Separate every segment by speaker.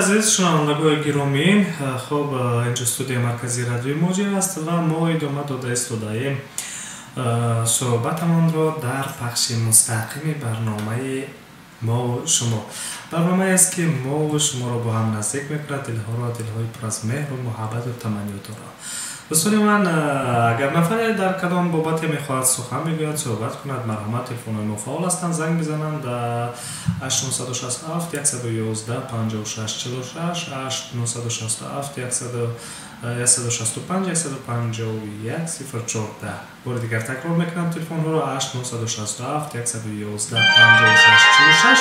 Speaker 1: عزیز شنوندگان گرامی، خب اینجا استودیو مرکزی رادیوی موجی است و ما ادامه داده استودیم صحبتمان را در پخش مستقیم برنامه ما و شما. برنامه است که ما و شما را با هم نزدیک می‌کند، دلها پر از مهر و محبت و تمنیات را. دوستان من، اگر نفری در کدام بابت میخواهد سخن بگوید صحبت کند، مرحمت تلفن ما فعال هستند، زنگ بزنند در 8967 111 56 46 8967 165 151 014. بار دیگر تکرار میکنم تلفن ها را 8967 111 56 46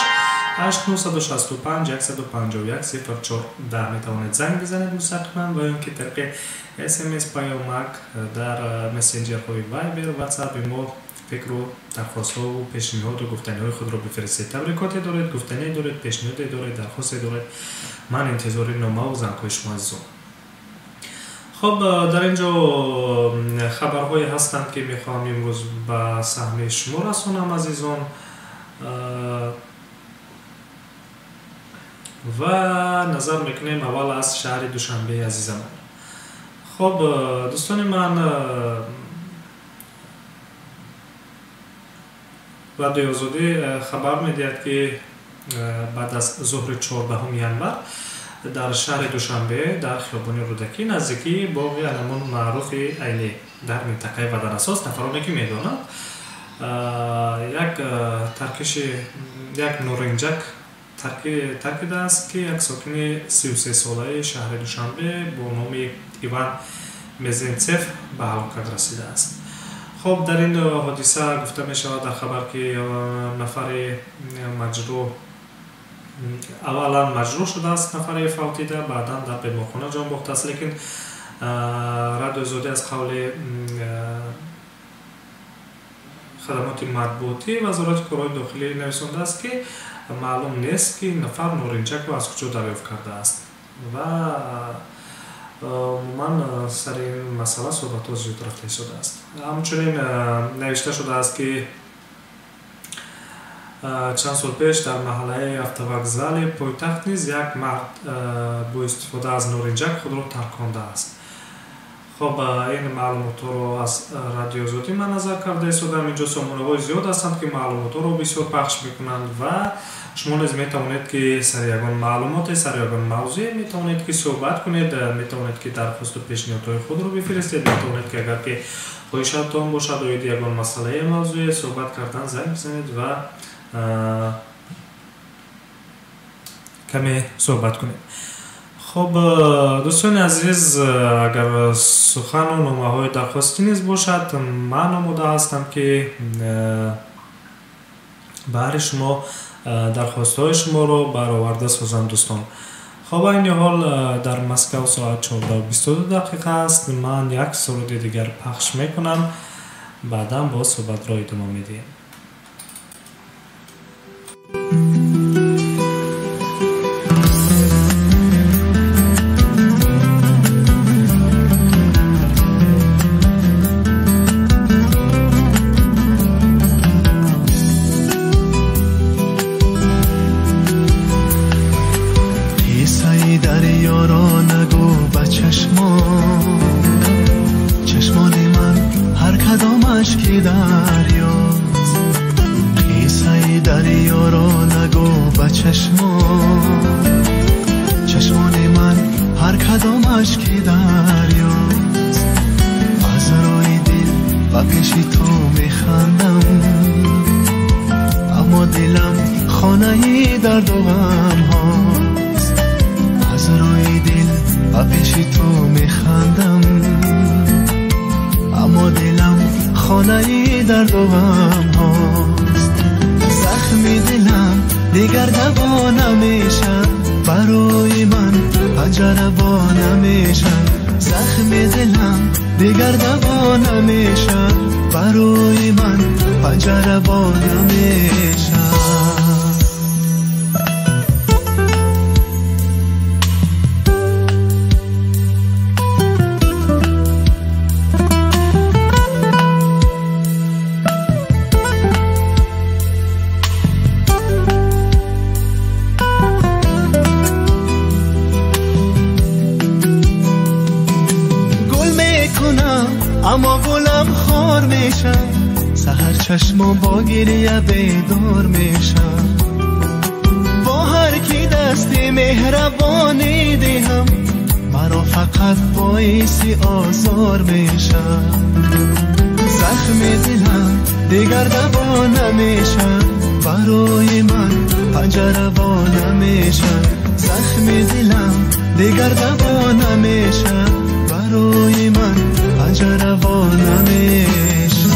Speaker 1: 8965 151 014 میتوانید زنگ بزنید مستقیما و اینکه طریق SMS پیامک در مسنجرهای وایبر و واتساپ ما فکر و درخواست ها و پیشنهاد و گفتنی های خود را بفرستید. تبریکاتی دارید، گفتنی دارید، پیشنهادی دارید، درخواستی دارید، من انتظار نامه و زنگ‌های شما هستم. خب در اینجا خبرهایی هستند که میخوام امروز به سهم شما رسانم عزیزان و نظر میکنیم اول از شهر دوشنبه عزیزم. خب دوستان من، رادیو آزادی خبر میدهد که بعد از ظهر 14 ینور در شهر دوشنبه در خیابان رودکی نزدیکی باغ علمان معروف عینی در منطقه بدر اساس نفرانی که میدانند یک نورنجک ترکیده است که یک ساکن 33 ساله شهر دوشنبه با نام ایوان مزنتسف به هلاکت رسیده است. خب در این حادثه گفته می شود در خبر که نفر مجروح اولا مجروح شده است، نفر فوتیده بعدا در بیمارخانه جان باخته است، لیکن رادیو آزادی از قول خدمات مطبوعاتی وزارت کارهای داخلی نویسنده است که معلوم نیست که نفر نورنجک را از کجا دریافت کرده است و من سر این مسئله صحبت زیاد رفته شده است. همچنین نوشته شده است که چند سال پیش در محله автовокзали پایتخت نیز یک مرد با استفاده از نورنجک خود را ترکانده است. خب این معلومات رو از رادیو آزادی من نظر کرده شدم. اینجا سامانه‌های زیاد هستند که معلومات رو بسیار پخش میکنند و شما نیز میتوانید که سر یگان معلومات، سر یگان موضوع میتوانید که صحبت کنید، میتوانید که درخواست و پیشنهادهای خود رو بفرستید، میتوانید که اگر که خواهشاتتان باشد و یگان مسئله موضوع صحبت کردن زنگ بزنید و کمی صحبت کنید. خب دوستان عزیز، اگر سخن و نامه های درخواستی نیز باشد من آماده هستم که برای شما درخواست های شما رو برآورده سازم دوستان. خب این حال در مسکو ساعت 14:22 است. من یک سرود دیگر پخش میکنم، بعدا با صحبت را ادامه میدیم.
Speaker 2: چشمان من هر کدام اشکی دریاست، از روی دل و پیش تو میخندم، اما دلم خانه درد و غم هاست. از روی دل و پیش تو میخندم، اما دلم خانه درد و غم هاست. زخم دلم دیگر دوا نمیشن، برای من پنجره با نمیشن. زخم دلم دیگر دوا نمیشن، برای من پنجره با نمیشن. اما گلم خار میشم سحر چشمم با گریه بیدار میشم با هر کی دستی مهربانی دهم مرا فقط باعثی آزار میشم زخم دلم دیگر دوا نمیشم برای من پنجره وا نمیشم زخم دلم دیگر دوا نمیشم برای من پنجره وا نمیشم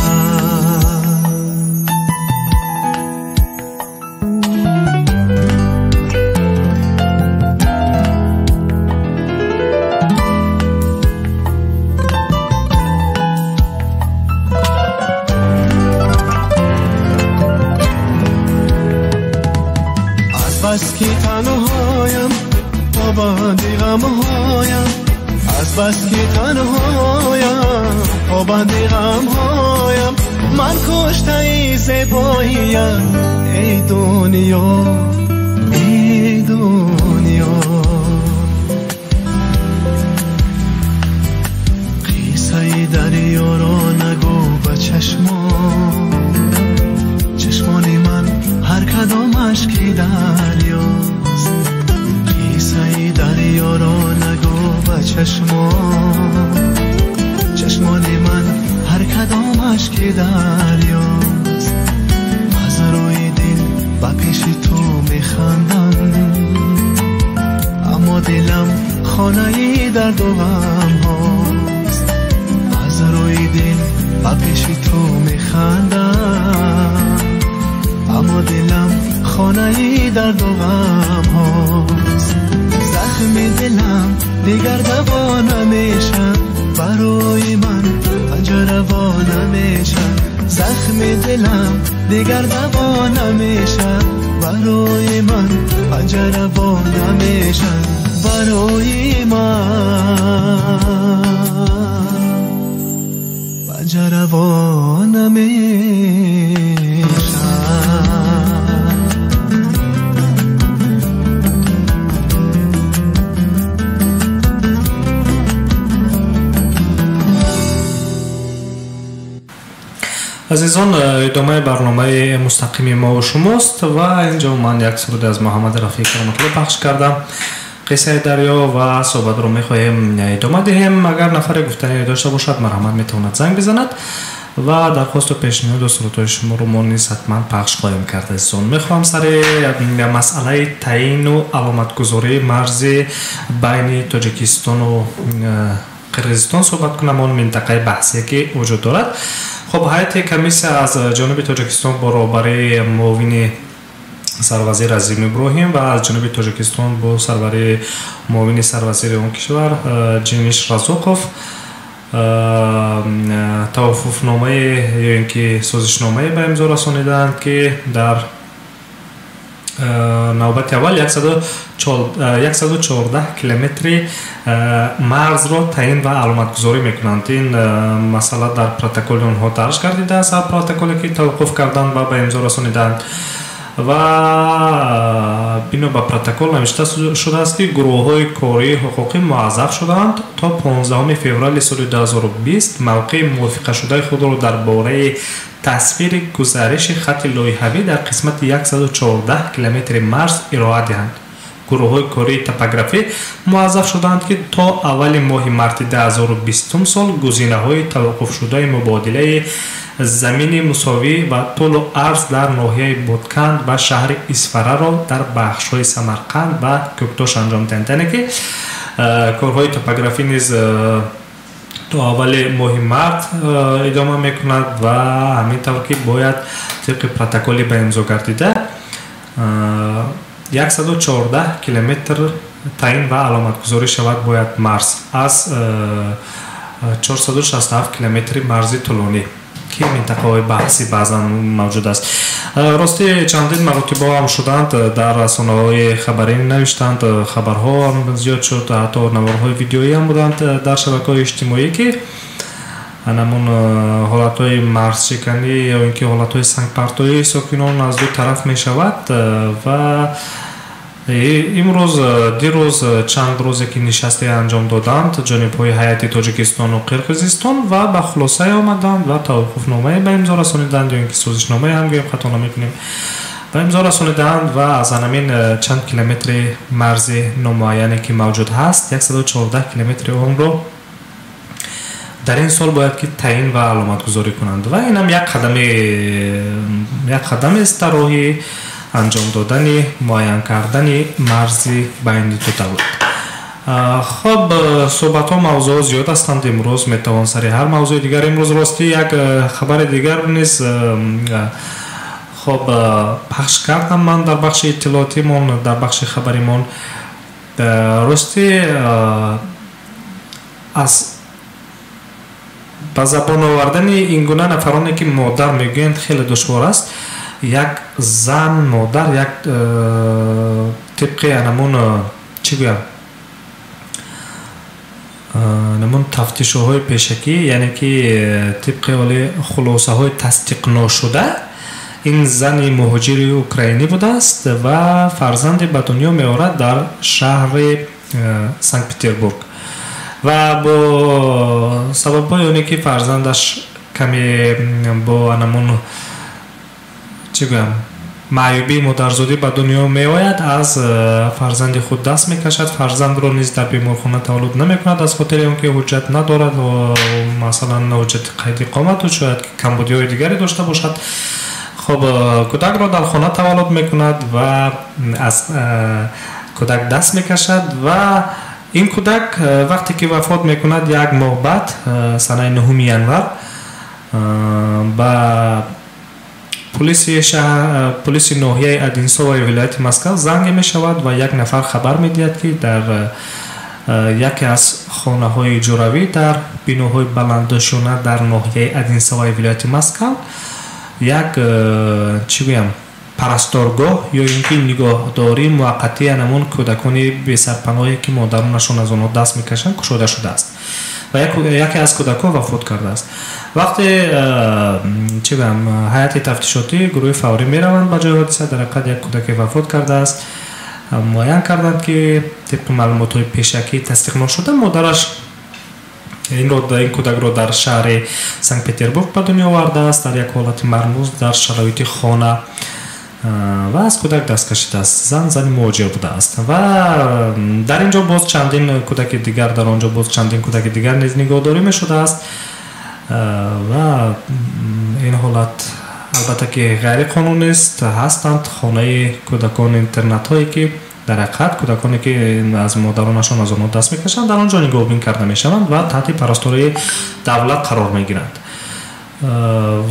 Speaker 2: بس که تنهایم پابند غمهایم از بس که تنهایم پابند غمهایم من کشته زیباییم ای دنیا ای دنیا قصه دریا را نگو به چشمان من هر کدامش که دریاست قصه دریا را نگو به چشمان من هر کدامش که دریاست از روی دل با پیش تو میخندم اما دلم خانه درد و غم هاست از روی دل با پیش تو میخندم اما دلم خانه درد و غم هاست زخم دلم دیگر دوا نمیشم برای من پنجره وا نمیشم زخم دلم دیگر دوا نمیشم برای من پنجره وا نمیشم برای من پنجره وا نمیشم
Speaker 1: عزیزان ادامه برنامه مستقیم ما و شماست و اینجا من یک سرود از محمد رفیق رحمت پخش کردم قصه دریا و صحبت رو میخواهیم ادامه دهیم اگر نفر گفتنی داشته باشد مرحمت میتواند زنگ بزند و درخواست و پیشنهاد و سرودهای شما رو ما نیز حتما پخش خواهیم کرد عزیزان میخوام سر مسئله تعیین و علامت گذاری مرز بین تاجیکستان و قرقیزستان صحبت کنم اون منطقه بحثی که وجود دارد خب هیئت کمیسیه از جانب تاجیکستان برابر معاون سروزیر عظیم ابراهیم و از جانب تاجیکستان با سرور معاون سروزیر اون کشور جنیش رزاقوف توافقنامه یا اینکه سازشنامه به امضا رسانیدند که در نوبت اول 114 کیلومتر مرز را تعیین و علامت گذاری میکنند. این مسئله در پروتکل اونها درج گردیده است. پروتکلی که توقف کردند و به امضا رسانیدند و بنا به پروتکل نوشته شده است که گروه‌های کاری حقوقی موظف شدند تا 15 فوریه سال 2020 موقع موافقه شده خود را درباره تصویر گزارش خط لایحه‌ای در قسمت 114 کیلومتر مرز ارائه دهند. گروه‌های کاری توپوگرافی موظف شدند که تا اول ماه مارس 2020 سال گزینه‌های توقف شده مبادله زمین مساوی و طول و عرض در ناحیه بودکند و شهر اسفره را در بخش‌های سمرقند و کوکتاش انجام دهند که کارهای توپوگرافی نیز تا اول ماه مارس ادامه میکند و همین طور که باید طبق پروتکلی به امضا گردیده 114 کیلومتر تعیین و علامت گذاری شود باید مرز از 467 کیلومتر مرزی طولانی که منطقه های بحثی بعضا موجود است. راستی چندین مراتب هم شدند در رسانه‌های خبری نوشتند، خبرها زیاد شد، حتی نوارهای ویدیویی هم بودند در شبکه‌های اجتماعی که همون حالتهای مرز شکنی یا اینکه حالتهای سنگ پرتایی ساکنان از دو طرف می شود و امروز دیروز چند روزی که نشسته انجام دادند جانب‌های هیئت تاجیکستان و قرقیزستان و به خلاصه آمدند و توافقنامه به امضا رسانیدند یا اینکه سازشنامه هم گویم خطا نمی‌کنیم به امضا رسانیدند و از همین چند کیلومتر مرز نامعینی که موجود هست 114 کیلومتر اون رو در این سال باید که تعیین و علامت گذاری کنند و این هم یک قدم است در راه انجام دادن معین کردن مرز بین دو دولت. خب صحبت ها موضوع زیاد هستند امروز میتوان سر هر موضوع دیگر امروز راستی یک خبر دیگر نیست خب پخش کردم من در بخش اطلاعاتی من در بخش خبری من راستی از با زبان آوردن این گونه نفرانی که مادر میگویند خیلی دشوار است یک زن مادر یک طبق نمون چی گویم نمون تفتیش های پیشکی یعنی که طبق خلاصه های تصدیق نشده این زن مهاجر اوکراینی بوده است و فرزند به دنیا می آورد در شهر سنت پترزبورگ و با سبب اونی که فرزندش کمی با نمون چی گویم معیوبی مادرزادی به دنیا می آید از فرزند خود دست می کشد فرزند رو نیز در بیمارخانه تولد نمی کند از خاطر اینکه حجت ندارد و مثلا حجت قید اقامت و شاید کمبودی های دیگری داشته باشد خب کودک را در خانه تولد می کند و از کودک دست می کشد و این کودک وقتی که وفات می کند یک ماه بعد سنه 9 ینور با پلیس ناحیه ادینسا و ولایت مسکو زنگ می شود و یک نفر خبر می دهد که در یکی از خانه های اجاروی در بناهای بلندشونه در ناحیه ادینسا و ولایت مسکو یک چی گویم پرستارگاه یا اینکه نگاهداری موقتی نمون کودکانی بی سرپناهی که مادرانشون از آنها دست میکشند کشته شده است و یکی از کودکان وفات کرده است وقتی چی گویم هیئت تفتیشاتی گروه فوری میروند به جای حادثه در حقیقت یک کودک وفات کرده است معین کردند که طبق معلومات های پیشکی تصدیق نشده مادرش این کودک را در شهر سنت پترزبورگ به دنیا آورده است در یک حالت مرموز در شرایط خانه و از کودک دست کشیده است زن مهاجر بوده است و در اینجا باز چندین کودک دیگر در آنجا باز چندین کودک دیگر نیز نگهداری می شده است و این حالت البته که غیر قانونی است هستند خانه کودکان اینترنت هایی که در حقیقت کودکانی که از مادرانشان از آنها دست میکشند در آنجا نگهبانی کرده میشوند و تحت پرستاری دولت قرار میگیرند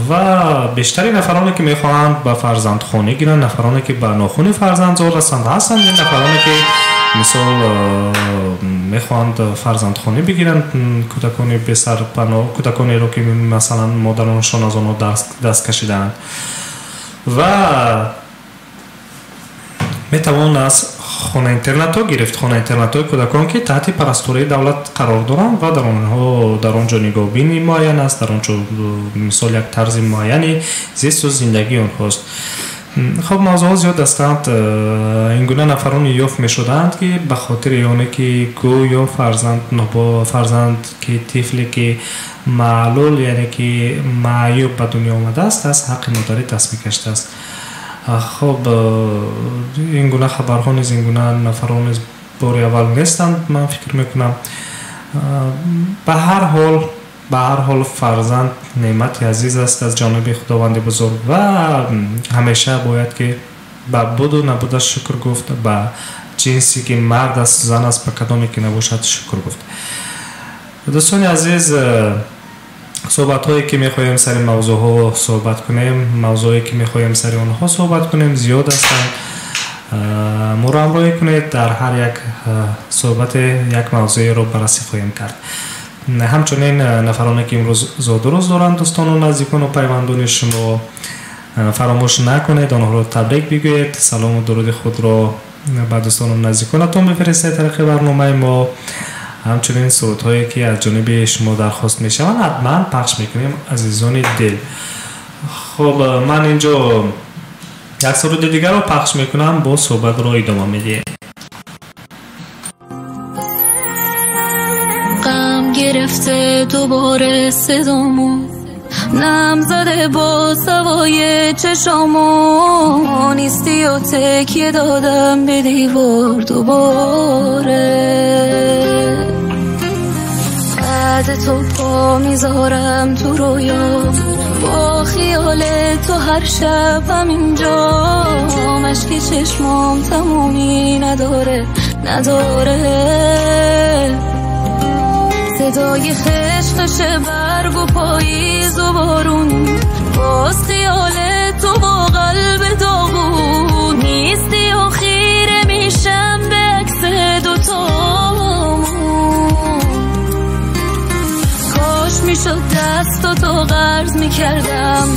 Speaker 1: و بیشتری نفرانی که میخواهند به فرزندخوانی گیرند نفرانی که به ناخوانی فرزندزاد هستند این نفرانی که مثال میخواهند فرزندخوانی بگیرند کودکانی بی سرپناه کودکانی رو که مثلا مادرانشان از آنها دست کشیدند و میتوان از خانه اینترنت ها گرفت خانه اینترنت های کودکان که تحت پرستاری دولت قرار دارند و در آنجا نگهبانی معین است در آنجا مثال یک طرز معینی زیست و زندگی آنهاست خب موضوع زیاد هستند این گونه نفرانی یافت می شدند که به خاطر اونه که گویا فرزند که طفلی که معلول یعنی که معیوب به دنیا آمده است از حق مادری دست می کشته است خب این گونه خبرها نیز این گونه نفران نیز بار اول نیستند من فکر میکنم به هر حال فرزند نعمتی عزیز است از جانب خداوند بزرگ و همیشه باید که به بود و نبود شکر گفت به جنسی که مرد است زن است به کدامی که نباشد شکر گفت دوستان عزیز صحبت هایی که میخواهیم سر موضوع ها صحبت کنیم موضوعی که میخواهیم سر آنها صحبت کنیم زیاد هستند ما را همراهی کنید در هر یک صحبت یک موضوعی رو بررسی خواهیم کرد همچنین نفرانی که امروز زاد و روز دارند دوستان و نزدیکان و پیوندان شما فراموش نکنید آنها رو تبریک بگویید سلام و درود خود را به دوستان و نزدیکانتون بفرستید طریق برنامه ما همچنین صوت‌هایی که از جانب شما درخواست می‌شوند حتما پخش می‌کنیم عزیزان دل خب من اینجا یک سرود دیگر رو پخش میکنم، با صحبت رو ادامه میدیم.
Speaker 3: غم گرفته دوباره صدامو، نم زده با سوای چشامو، نیستی و تکیه دادم به دیوار دوباره. بعد تو پا میذارم تو رویا، با خیال تو هر شب همینجا، مشکی چشمام تمومی نداره صدای خشخش برگ و پاییز و بارون، باز خیال تو با قلب داغون، نیستی و خیره میشم به عکس دوتامون. کاش میشد دستاتو قرض میکردم،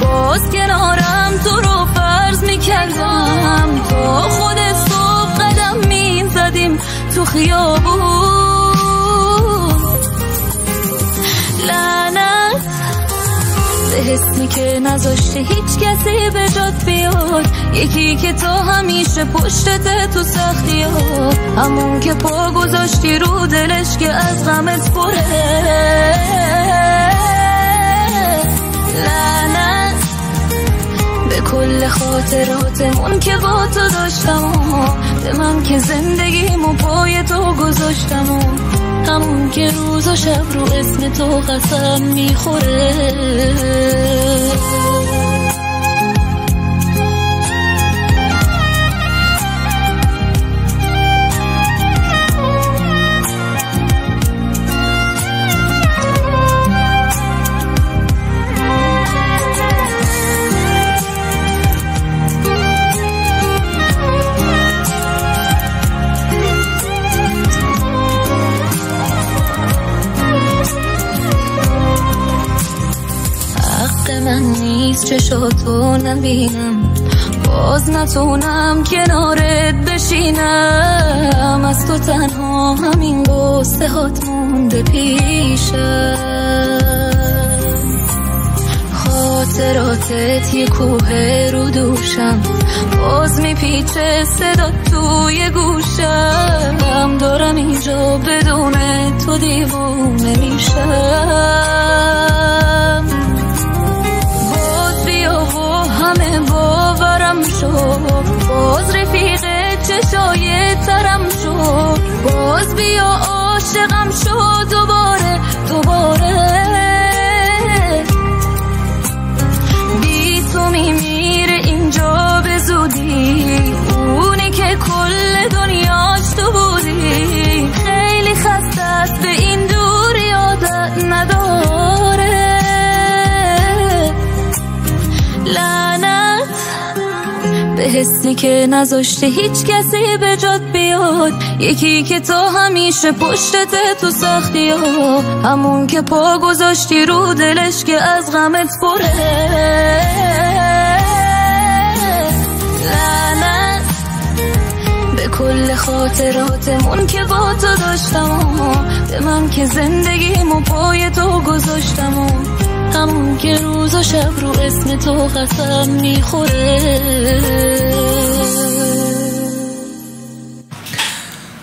Speaker 3: باز کنارم تو رو فرض میکردم، تا خود صبح قدم میزدیم تو خیابون. لعنت به حسنی که نذاشته هیچ کسی به جات بیاد، یکی که تو همیشه پشتت تو سختی ها، همون که پا گذاشتی رو دلش که از غمت پره. لعنت به کل خاطراتمون که با تو داشتم، به من که زندگیمو پای تو گذاشتم، همون که روز و شب رو اسم تو قسم میخوره. من نیست چشاتو نبینم، باز نتونم کنارت بشینم، از تو تنها همین قصه هات مونده پیشم. خاطراتت یه کوه رو دوشم، باز میپیچه صدا توی گوشم، دارم اینجا بدون تو دیوونه میشم. همه باورم شد، باز رفیق چشای ترم شد، باز بیا عاشقم شد دوباره. بی تو میمیره اینجا به زودی، اونی که کل دنیاش تو بودی، خیلی خسته است به این دوری عادت نداره. لعنت به حسی که نذاشته هیچ کسی به جات بیاد، یکی که تو همیشه پشتت تو سختی ها، همون که پا گذاشتی رو دلش که از غمت پره. لعنت به کل خاطراتمون که با تو داشتم، به من که زندگیمو پای تو گذاشتم، همون که روز و شب رو اسم تو قسم میخوره.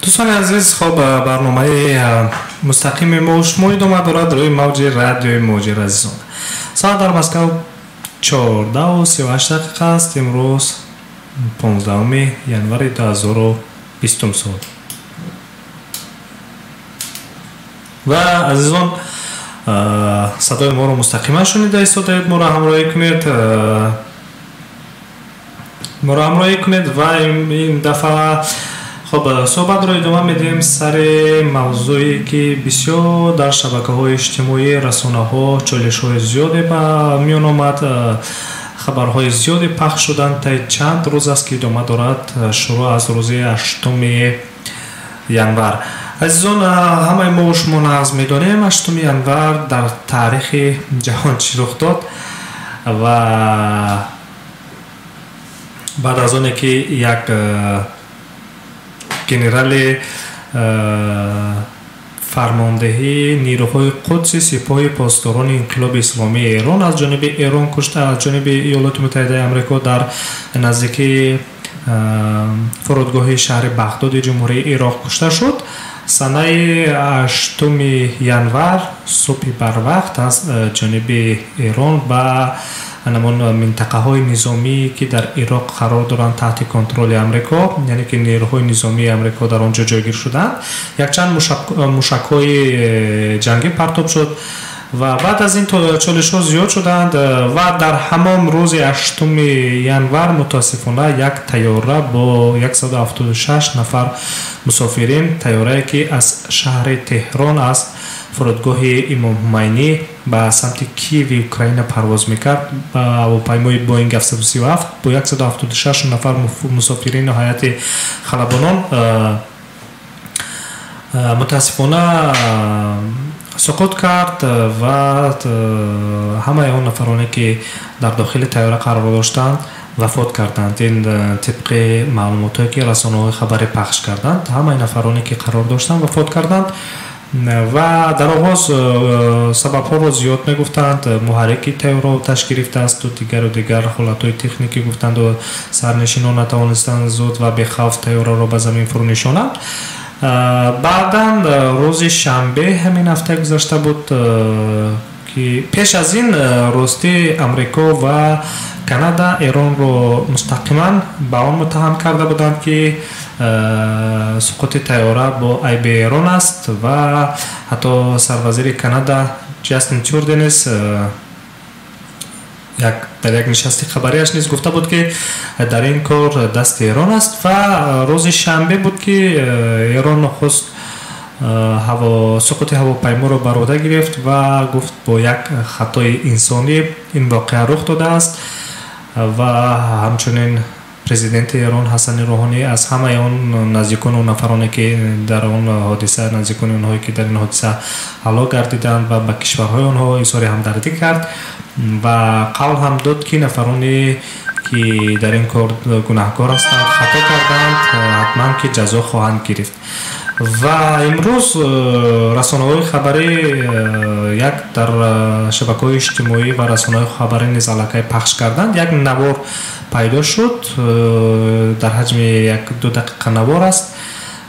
Speaker 1: دوستان عزیز، خب برنامه مستقیم ما شما ادامه دارد روی موج رادیوی موج عزیزان. ساعت در مسکو 14:38 است. امروز 15 ینوری 2020 سال. و عزیزان، صدای ما رو مستقیما شنیده ایستادید، ما رو همراهی کنید و این دفعه خب صحبت رو ادامه میدیم سر موضوعی که بسیار در شبکه‌های اجتماعی، رسانه‌ها چالش‌های زیادی با میان آمد، خبرهای زیادی پخش شدن. تا چند روز است که ادامه دارد، شروع از روز 8 ینور. عزیزان، همه ما و شما ناز میدانیم 8 ینور در تاریخ جهان چی رخ داد و بعد از آنه که یک گنرال فرماندهی نیروهای قدس سپاه پاسداران انقلاب اسلامی ایران از جانب ایران کشته، از جانب ایالات متحده آمریکا در نزدیکی فرودگاه شهر بغداد جمهوری عراق کشته شد. سنه 8 ینور صبح بروقت از جانب ایران به همون منطقه های نظامی که در عراق قرار دارند تحت کنترل آمریکا، یعنی که نیروهای نظامی آمریکا در آنجا جایگیر شدند، یک چند موشک های جنگی پرتاب شد و بعد از این چالش ها زیاد شدند و در همان روز 8 ینور متاسفانه یک طیاره با 176 نفر مسافرین، طیاره که از شهر تهران از فرودگاه امام خمینی به سمت کیو اوکراین پرواز میکرد با هواپیمای بوینگ 737 با 176 نفر مسافرین هیئت خلبانان متاسفانه سقوط کرد و همه آن نفرانی که در داخل طیاره قرار داشتند وفات کردند. این طبق معلوماتی که رسانه‌های خبر پخش کردند، همه نفرانی که قرار داشتند وفات کردند و در آغاز سبب‌ها را زیاد میگفتند. محرک طیاره آتش گرفته است و دیگر حالت‌های تکنیکی گفتند و سرنشینان نتوانستند زود و به خوف طیاره را به زمین فرو نشانند. بعداً روز شنبه همین هفته گذشته بود که پیش از این راستی امریکا و کانادا ایران رو مستقیما با آن متهم کرده بودند که سقوط طیاره با عیب ایران است و حتی سروزیر کانادا جاستین تروردو در یک نشست خبریش نیز گفته بود که در این کار دست ایران است و روز شنبه بود که ایران نخست سقوط هواپیما را بر عهده گرفت و گفت با یک خطای انسانی این واقعه رخ داده است و همچنین پرزیدنت ایران حسن روحانی از همه آن نزدیکان و نفرانی که در آن حادثه، نزدیکان اونهایی که در این حادثه هلاک گردیدند و به کشورهای آنها اظهار همدردی کرد و قول هم داد که نفرانی که در این کار گناهکار هستند خطا کردند حتما که جزا خواهند گرفت. و امروز رسانه‌های خبری یک در شبکه‌های اجتماعی و رسانه‌های خبری نیز علاقه پخش کردند. یک نوار پیدا شد در حجم 1-2 دقیقه نوار است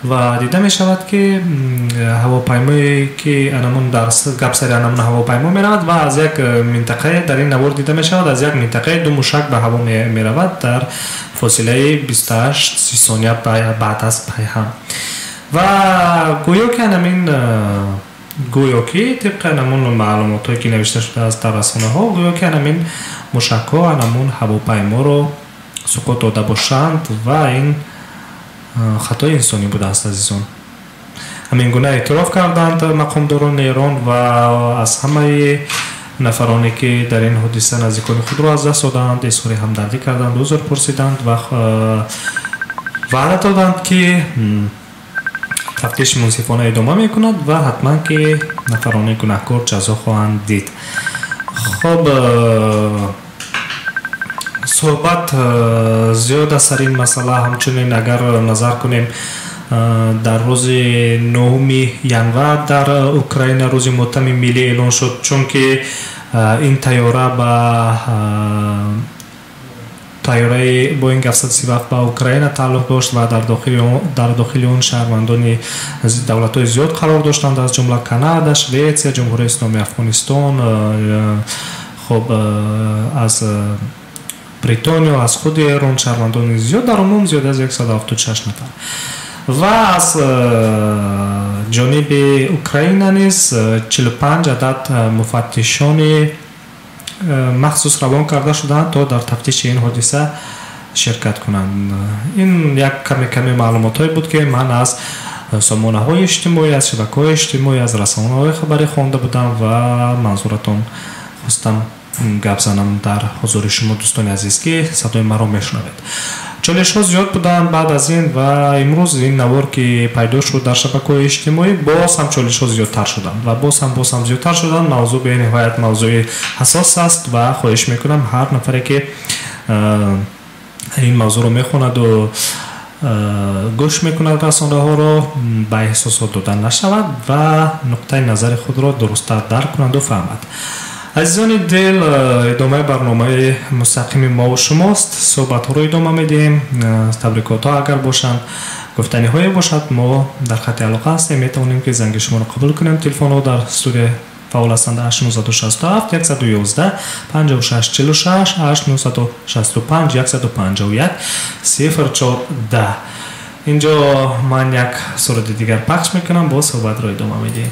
Speaker 1: و دیده می شود که هواپیمایی که انمون در گپ سر انمون هواپیما می رود و از یک منطقه در این نوار دیده می شود از یک منطقه 2 موشک به هوا می رود در فاصله 28-30 ثانیه بعد از پیهم و گویا که طبق انمون معلوماتی که نوشته شده است در رسانه ها گویا که انمون موشک ها انمون هواپیما رو سقوط داده باشند و این خطای انسانی بوده است عزیزان. همین گونه اعتراف کردند مقامداران ایران و از همه نفرانی که در این حادثه نزدیکان خود را از دست دادند اظهار همدردی کردند، عذر پرسیدند و وعده دادند که تفتیش منصفانه ادامه میکند و حتما که نفران گناهکار جزا خواهند دید. خب صحبت زیاد سر این مسئله همچنین اگر نظر کنیم در روز 9 ینور در اوکراین روز ماتم ملی اعلان شد چون که این طیاره با طیاره بوینگ 737 با اوکراین تعلق داشت و در داخل اون شهروندان از دولت‌های زیاد قرار داشتند از جمله کانادا، شوئد، جمهوری اسلامی افغانستان، خب از بریتانیا، از خود ایران شهروندان زیاد، در عموم زیاد از 176 نفر و از جانب اوکراین نیز 45 عدد مفتشان مخصوص روان کرده شدند تا در تفتیش این حادثه شرکت کنند. این یک کمی معلوماتی بود که من از سامانه‌های اجتماعی، از شبکه‌های اجتماعی، از رسانه‌های خبری خوانده بودم و منظورتون خواستم گپ زنم در حضور شما دوستان عزیز که صدای مرا میشنوید. چالش ها زیاد بودن بعد از این و امروز این نوار که پیدا شد در شبکه‌های اجتماعی باز هم چالش ها زیادتر شدن و باز هم زیادتر شدن. موضوع به نهایت موضوع حساس است و خواهش میکنم هر نفری که این موضوع رو میخواند و گوش میکند رسانه ها را به احساسات دادن نشود و نقطه نظر خود را درست درک کنند و فهمد. عزیزان دل، ادامه برنامه مستقیم ما و شماست. صحبت ها رو ادامه میدیم. تبریکات ها اگر باشند، گفتنی های باشد، ما در خط علاقه هستیم. میتونیم که زنگ شما رو قبول کنیم. تلفن ها در استودیو فعال هستند 867 111 56 46 865 151 0410. اینجا من یک سرود دیگر پخش میکنم، با صحبت رو ادامه میدیم.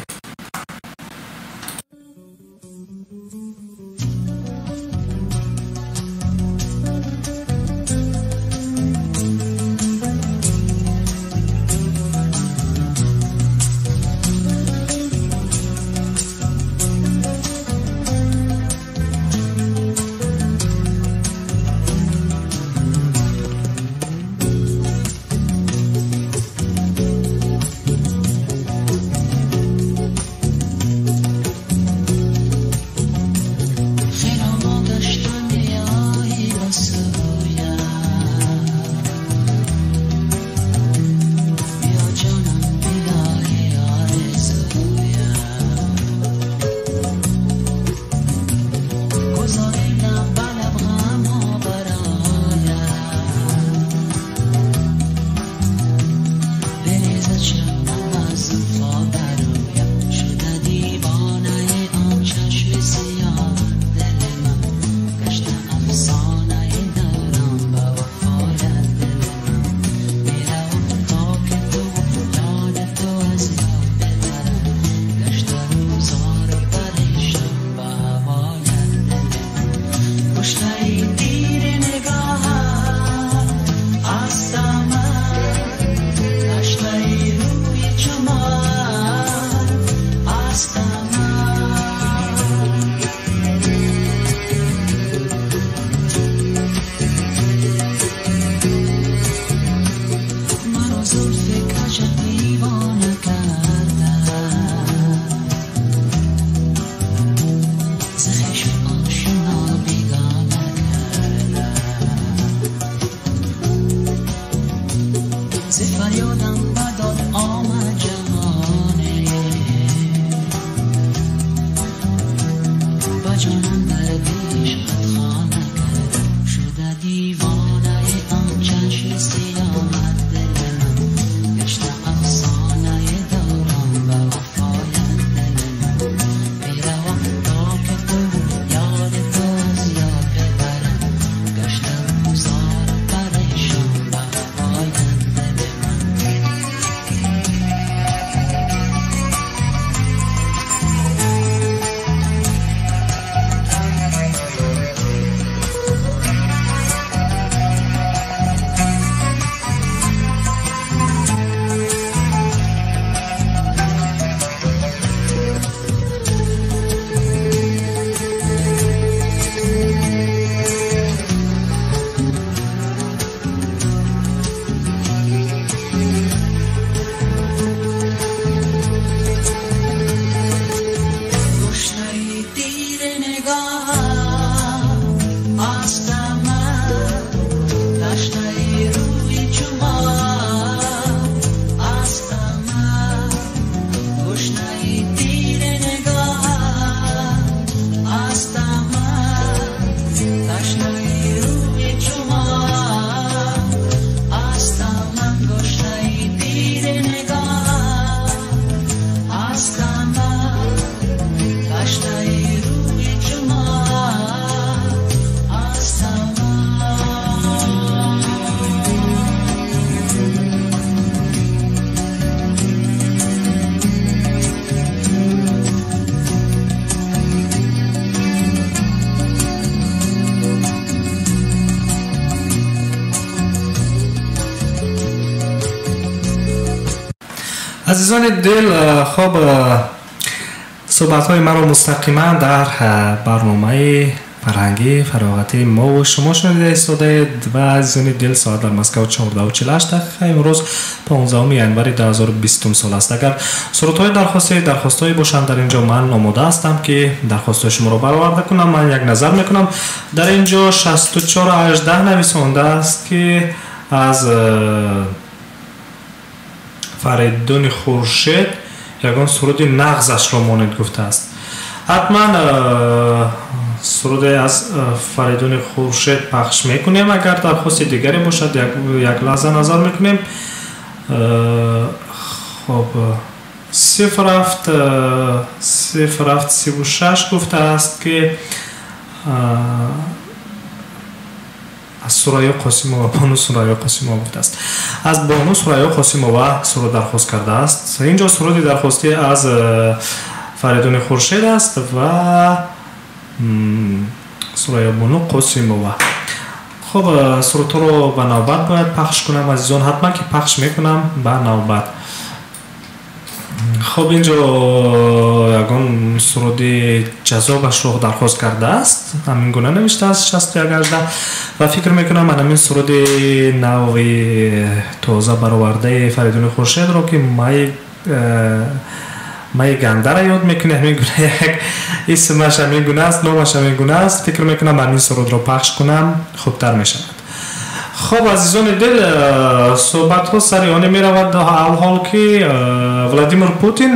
Speaker 1: عزیزان دل، خب صحبت های ما رو مستقیما در برنامه فرهنگی فراغتی ما و شما شنیده ایستاده و عزیزان دل ساعت در مسکو 14:48 امروز 15 ینور 2020 سال است. اگر سرودهای درخواست‌های باشند در اینجا من آماده هستم که درخواست‌های شما رو برآورده کنم. من یک نظر میکنم در اینجا 6418 نویسنده است که از فریدون خورشید یگان سرود نغزش را مانند گفته است. حتما سرود از فریدون خورشید پخش میکنیم. اگر درخواست دیگری باشد یک لحظه نظر میکنیم. خب 0736 گفته است که از سریا قاسمова بانو سریا قاسمова گفته است. از بانو سریا قاسمова سرود درخواست کرده است. اینجا سرود درخواستی از فریدون خورشید است و سریا بانو قاسمова. خب سرود رو به نوبت باید پخش کنم عزیزان. حتما که پخش میکنم به نوبت. خب اینجا یگان سرود جذابش رو درخواست کرده است. همین گونه نوشته است 6118 و فکر میکنم من همین سرود نوی تازه برآورده فریدون خورشید رو که مای گنده را یاد میکنه. همین گونه یک اسمش همین گونه است، نامش همین گونه است. فکر میکنم همین سرود رو پخش کنم خوبتر میشود. خب عزیزان دل، صحبت ها سریعانه می رود حال که Владимир Путин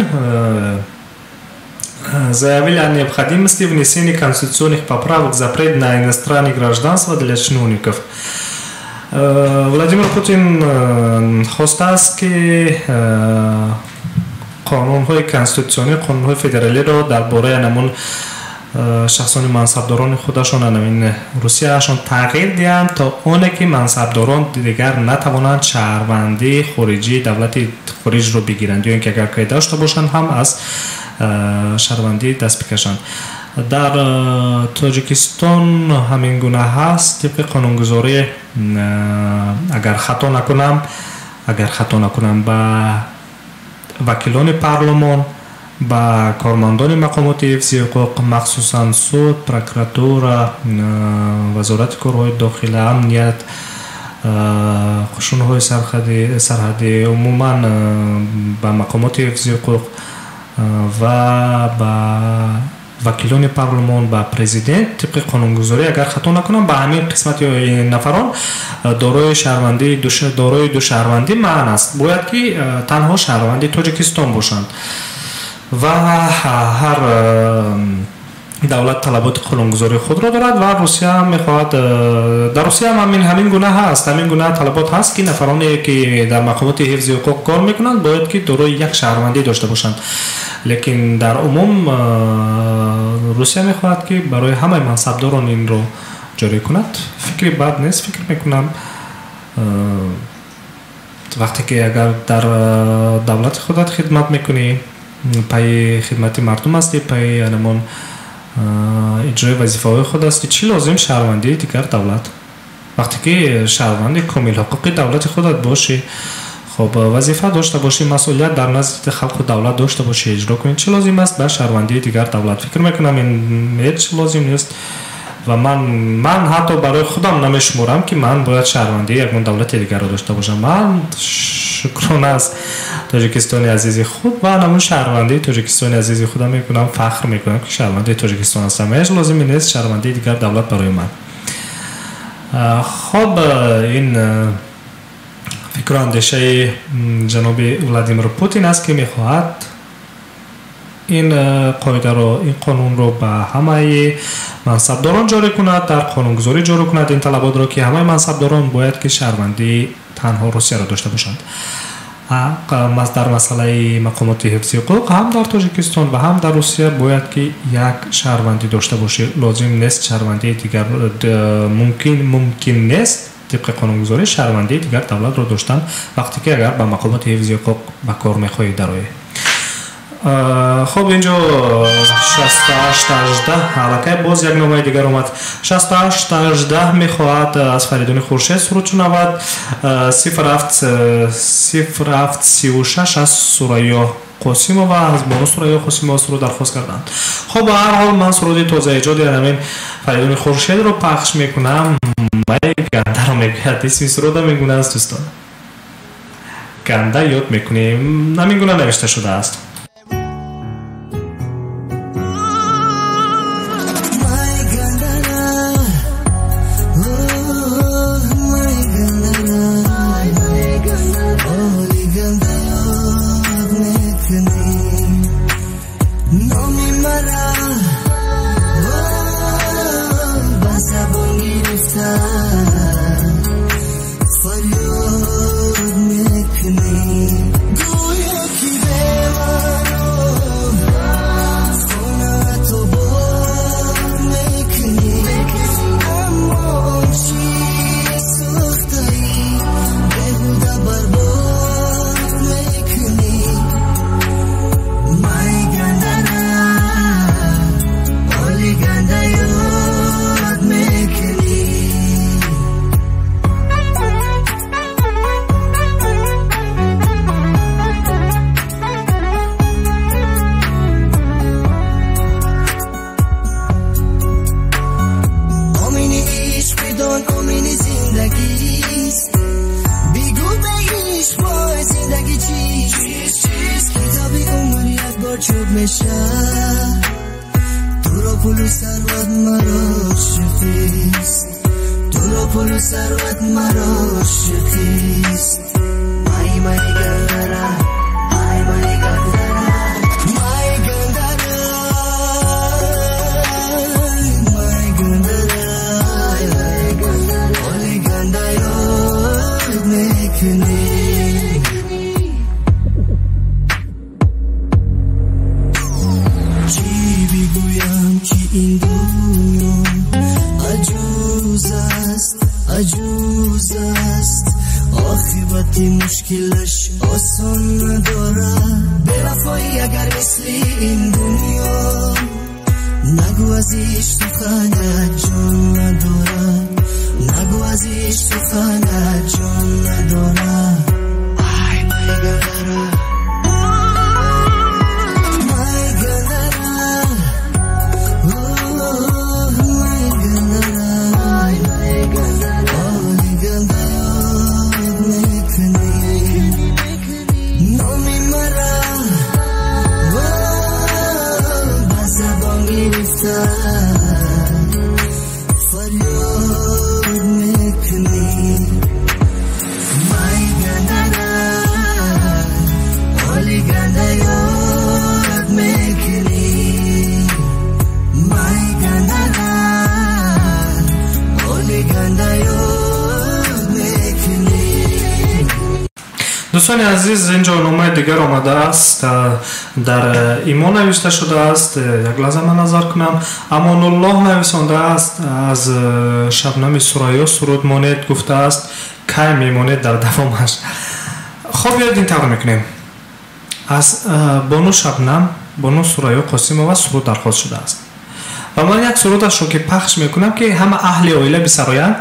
Speaker 1: заявил о необходимости внесения конституционных поправок запрет на иностранное гражданство для чиновников. Владимир Путин خواسته است که قانون‌های کنستیتوسیونی، قانون‌های فدرالی را درباره نمون شخصان منصبداران خودشان نمین روسیه اشان تغییر دهند تا اونه که منصبداران دیگر نتوانند شهروندی خارجی دولت خارج رو بگیرند یا اینکه اگر که داشته باشند هم از شهروندی دست بکشند. در تاجیکستان همین گونه هست. طبق قانونگذاری اگر خطا نکنم با وکیلان پارلمان، با کارمندان مقامات حفظی حقوق مخصوصا سود، پروکراتورا، وزارت کارهای داخلی، امنیت، قشون‌های سرحدی، عموما با مقامات حفظی حقوق و با وکیلان پارلمان، با پرزیدنت طبق قانونگذاری اگر خطا نکنم با همین قسمت نفران دارای دو شهروندی معنی است. باید که تنها شهروندی تاجیکستان باشند و هر دولت طلبات قانونگذاری خود را دارد و روسیه هم میخواهد. در روسیه هم همین گونه هست، همین گونه طلبات هست که نفرانی که در مقامات حفظی حقوق کار میکنند باید که دارای یک شهروندی داشته باشند. لیکن در عموم روسیه میخواهد که برای همه منصبداران این رو جاری کند. فکری بد نیست. فکر میکنم وقتی که اگر در دولت خودت خدمت میکنی، پای خدمت مردم هستی، پای انمان اجرای وظیفه های خود هستی، چی لازم شهروندی دیگر دولت؟ وقتی که شهروندی کامل حقوقی دولت خودت باشی، خب وظیفه داشته باشی، مسئولیت در نزد خلق و دولت داشته باشی، اجرا کنی، چی لازم است به شهروندی دیگر دولت؟ فکر میکنم این هیچ لازم نیست و من حتی برای خودم نمیشمورم که من باید شهروندی یک دولت دیگر رو داشته باشم. من شکرانه از تاجیکستانی عزیزی خود و همون شهروندی تاجیکستانی عزیزی خودم میکنم، فخر میکنم که شهروندی تاجیکستان هستم. هیچ لازمی نیست شهروندی دیگر دولت برای من. خب این فکر و اندیشه جناب ولادیمیر پوتین است که میخواهد این قاعده رو، این قانون رو به همه منصبداران جاری کند، در قانونگذاری جاری کند این طلبات رو که همه منصبداران باید که شهروندی تنها روسیه را داشته باشند. در مسئله مقامات حفظی حقوق هم در تاجیکستان و هم در روسیه باید که یک شهروندی داشته باشه. لازم نیست شهروندی دیگر، ممکن نیست طبق قانونگذاری شهروندی دیگر دولت را داشتن وقتی که اگر به مقامات حفظی حقوق به کار میخواهی درآیی. خب اینجا 6818 حلقه باز یک نامه دیگر اومد. 6818 میخواهد از فریدون خورشید سرود شنود. 0736 از سریا قاسمова از بانو سریا قاسمова سرود درخواست کردند. خب به هر حال من سرود تازه ایجادی همین فریدون خورشید رو پخش میکنم. گنده رو میگوید، اسم سرود هم میگونه است دوستان، گنده یاد میکنیم، نمیگونه نوشته شده است.
Speaker 2: Oh, چوب میشه دورا پلو سروت مرا عاشقیست دورا پلو سروت مرا عاشقیست مای گندره مای گندره مای گندره مای گندره ولی گنده یاد میکنی چی بگویم که این دنیا عجوز است عاقبتی مشکلش آسان نداره بوفایی اگر مثل این دنیا نگو ازیش سخنه جان نداره نگو ازیش سخنه جان نداره ای مای گندره
Speaker 1: دوستان عزیز اینجا نامه دیگر آمده است در ایمان نوشته شده است یک لحظه من نظر کنم امان الله نویسنده است از شبنم سریا سرود مانید گفته است کی میمانید در دوامش خب یاد این طور میکنیم از بانو شبنم بانو سریا قاسمова سرود درخواست شده است و من یک سرودش رو که پخش میکنم که همه اهل عائله بسرایند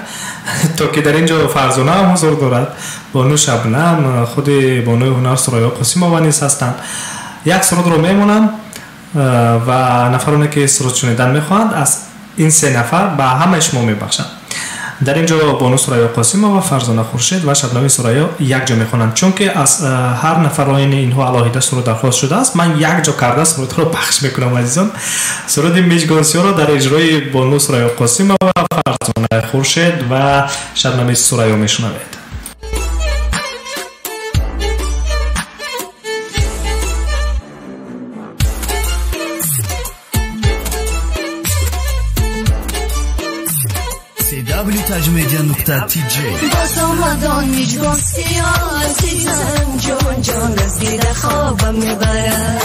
Speaker 1: تا که در اینجا فرزانه هم حضور دارد بانو شبنم خود بانو هنر سریا قاسمова نیز هستند یک سرود رو میمونم و نفرانی که سرود شنیدن میخواهند از این سه نفر به همه شما میبخشند در اینجا بانو سریا قاسمова فرزانه خورشید و شبنم سریا یک جا میخوانند چون که از هر نفر اینها علاهیده سرود درخواست شده است من یک جا کرده سرود رو پخش میکنم عزیزان سرود میجگانسی رو در اجرای بانو سریا قاسمова فرزانه خورشید و شبنم سریا میشنوید
Speaker 2: www.tajmedia.tj
Speaker 3: باز آمدان میجگانسی عزیزم جان جان از دیده خوابم میبرد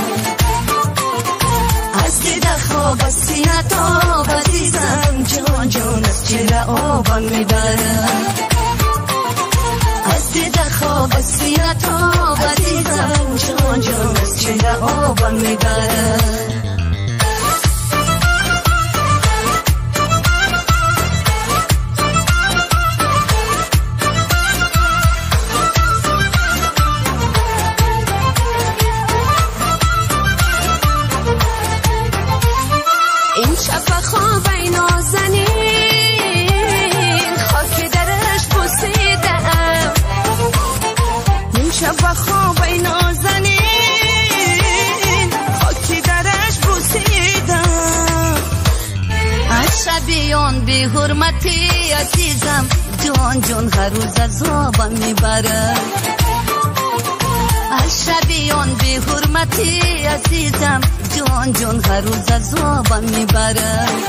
Speaker 3: از دیده خواب از سینه تاب عزیزم جان جان از چهره آبم میبرد از دیده خواب از سینه تاب عزیزم جان جان از چهره آبم میبرد بی حرمتی عزیزم جان جان هر روز از آبم میبرد از شبیان بی حرمتی عزیزم جان جان هر روز از آبم میبرد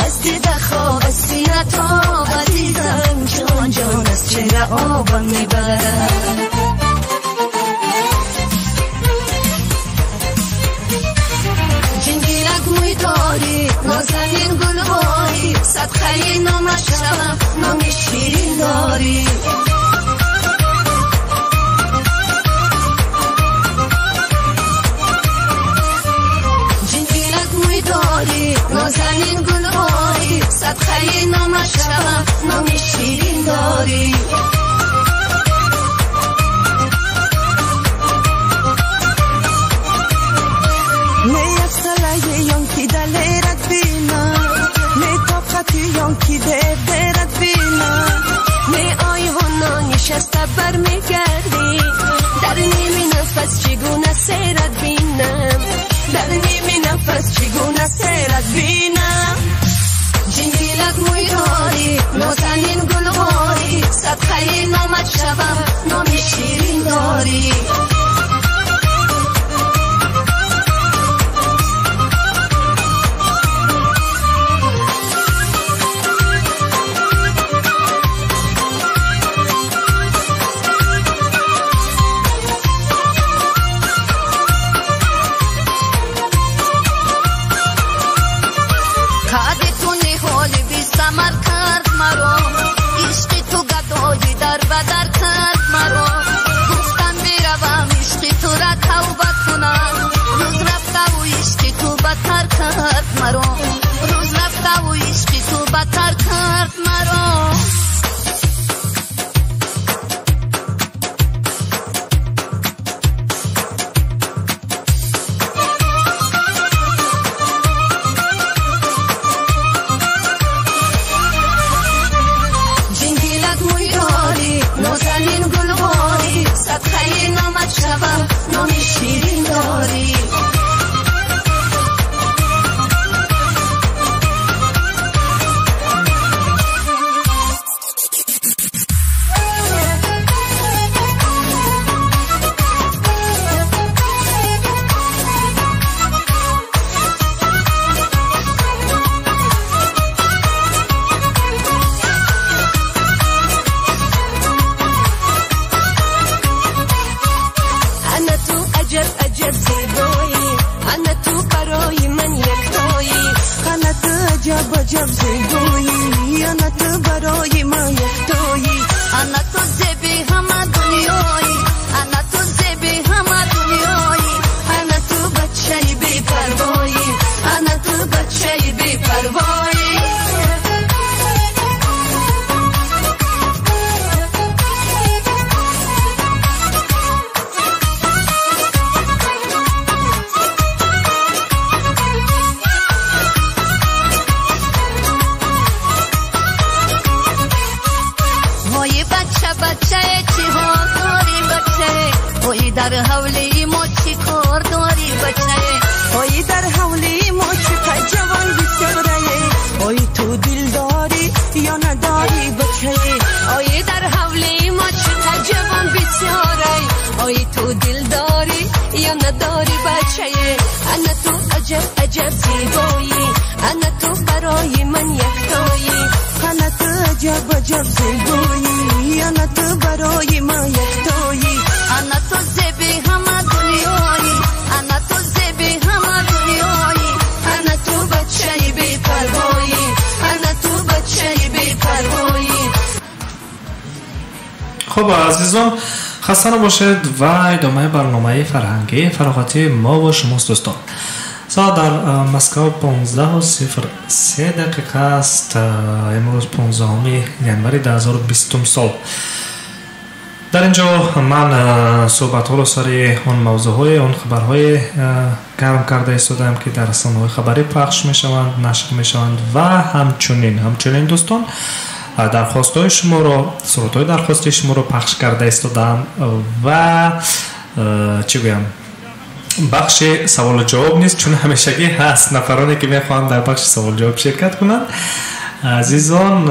Speaker 3: از دیده خواب از سینه تاب عزیزم جان جان از چهره آبم میبرد موی داری نازنین گلباری صدقه نامش شوم نامی شیرین داری جنگیلک موی داری نازنین گلباری صدقه نامش شوم نامی شیرین داری یانکی درد بینم می آیوانا نشسته بر میگردی در نیمی نفس چگونه سیرت شوم نام شیرین داری روز رفته و عشقی تو بدتر کرد مرا جنگیلت مویاری نازنین گلواری صدقه نامت شوم نام شیرین داری عجب زیبایی انا تو برای من یکتایی انا تو عجب زیبایی انا تو برای من یکتایی انا تو زیبی همه دنیایی انا تو زیبی همه دنیایی انا تو بچه بی پروایی انا تو بچه بی پروایی بچه چی ها داری بچه اوی در حولی ما چی کار داری بچه اوی در حولی ما چی جوان بسیاره اوی تو دل داری یا نداری بچه اوی در حولی ما چی جوان بسیاره اوی تو دل داری یا نداری بچه انا تو عجب زیبایی انا تو برای من یکتایی انا تو عجب زیبایی انا تو برای من یکتایی انا تو زیبی همه دنیایی انا تو زیبی همه دنیایی انا تو بچه بی پروایی انا تو بچه بی پروایی.
Speaker 1: خب عزیزان خسته نباشید و ادامه برنامه فرهنگی فراغتی ما و شماست دوستان. ساعت در مسکو 15:03 است. امروز 15 январи 2020 سال. در اینجا من صحبت ها رو سر اون موضوع های اون خبرهای گرم کرده ایستادم که در رسانه‌های خبری پخش می شوند، نشر می شوند و همچنین دوستان درخواست های شما رو صورت های درخواستی شما رو پخش کرده ایستادم و چی بگم بخش سوال و جواب نیست چون همیشگی هست نفرانی که میخوان در بخش سوال جواب شرکت کنند. عزیزان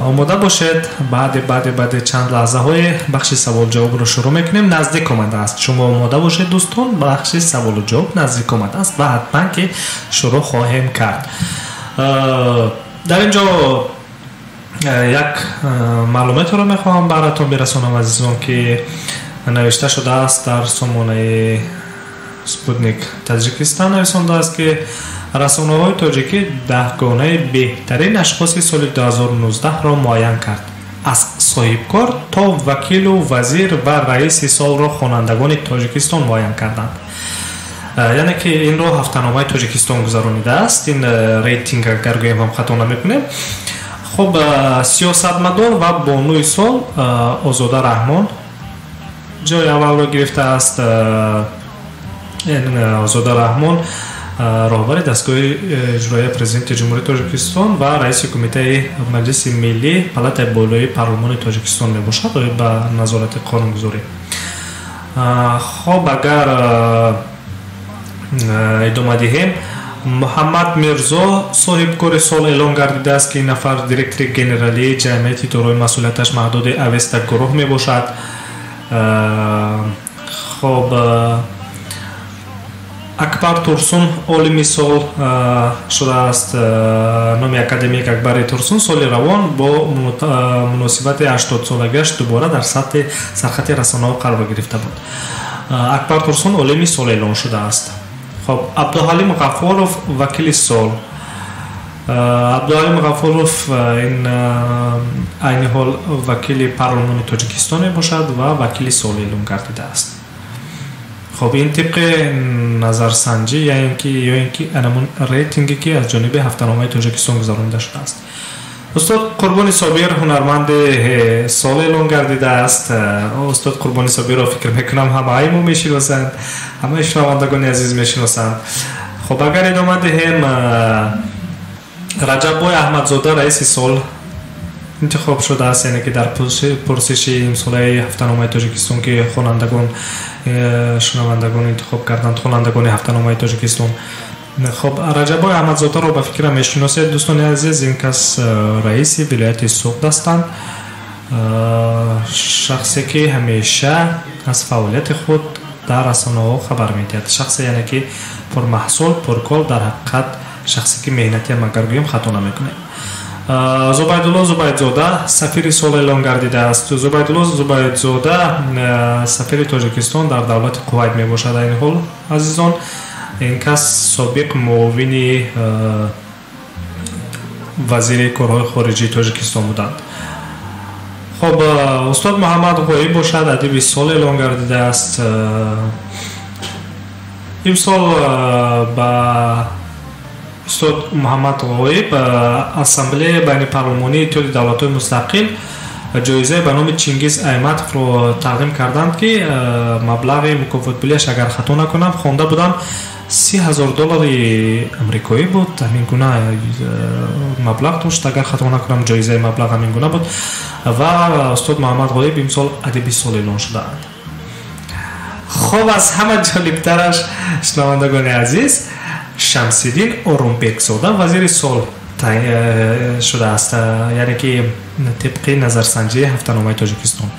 Speaker 1: آماده باشید بعد چند لحظه های بخش سوال جواب رو شروع میکنیم. نزدیک آمده است، شما آماده باشید دوستان، بخش سوال و جواب نزدیک آمده است و حتما که شروع خواهیم کرد. در اینجا یک معلومات رو میخوام براتون برسونم عزیزان که نوشته شده است در سامانه سپوتنیک تاجیکستان نویسنده است که رسانه‌های تاجیکی 10 گانه بهترین اشخاص سال 2019 را معین کرد. از صاحبکار تا وکیل و وزیر و رئیس سال را خوانندگان تاجیکستان معین کردند. یعنی که این رو هفته‌نامه تاجیکستان گذرانیده است. این ریتینگ اگر گویم هم خطا نمیکنیم. خب سیاستمدار و بانوی سال آزاده رحمان جای اول را گرفته است. این آزاده رحمان راهبر دستگاه اجرایی پرزیدنت جمهوری تاجیکستان و رئیس کمیته مجلس ملی پالاتای بالای پارلمان تاجیکستان می باشد و به نظارت قانونگذاری. خب اگر ادامه دهیم محمد میرزا صاحب کار سال اعلام گردیده است که این نفر دیرکتور گنرالی جمعیت دارای مسئولیتش محدود اوستا گروه می باشد. خب اکبر تورسون عالم سال شده است. نام اکادمیک اکبر تورسون سال روان با مناسبت 80 سالگیش دوباره در سطح سرخط رسانه‌ها قرار گرفته بود. اکبر تورسون عالم سال اعلام شده است. خب عبدالحلیم غفارов وکیل سال. عبدالحلیم غفارov این عین حال وکیل پارلمان تاجیکستان باشد و وکیل سال اعلام گردیده است. خب این طبق نظرسنجی یا اینکه انمون ریتینگی که از جانب هفته‌نامه تاجیکستان گذرانده شده است. استاد قربانی صابر هنرمند سال اعلام گردیده است. استاد قربانی صابر را فکر میکنم همه ما میشناسند، همه شنوندگان عزیز میشناسند. خب اگر ادامه دهیم، رجب بای احمدزاده رئیس سال انتخاب شده است، یعنی که در پرسش امساله هفته‌نامه تاجیکستان که خوانندگان شنوندگان انتخاب کردند، خوانندگان هفته‌نامه تاجیکستان. خب رجب بای احمدزاده را به فکر میشناسید دوستان عزیز. این کس رئیس ولایت سوخت هستند، شخصی که همیشه از فعالیت خود در رسانه‌ها خبر میدهد. شخصی یعنی که پر محصول پر کار، در حقیقت شخصی که مهنتی هم اگر گویم خطا نمیکنه. زبیدالله زبیدزاده سفیر سال اعلام گردیده است. زبیدالله زبیدزاده سفیر تاجیکستان در دولت کویت می باشد. این حال عزیزان، این کس سابق معاون وزیر کارهای خارجی تاجیکستان بودند. خب استاد محمد غویی باشد ادیب سال اعلام گردیده است. این سال با استاد محمد غویی با اسامبله بین پارلمانی اتحاد دولت‌های مستقل جایزه به نام چینگیز احمدов رو تقدیم کردند که مبلغ مکافات پولیش اگر خطا نکنم خوانده بودم $30,000 امریکایی بود. همین گونه مبلغ داشت اگر خطا نکنم، جایزه مبلغ همین گونه بود. و استاد محمد غویی امسال ادیب سال اعلام شدند. خب از همه جالبترش شنوندگان عزیز، شمس‌الدین اورونبکزاده وزیر سال شده است، یعنی که طبق نظرسنجی هفته‌نامه تاجیکستان.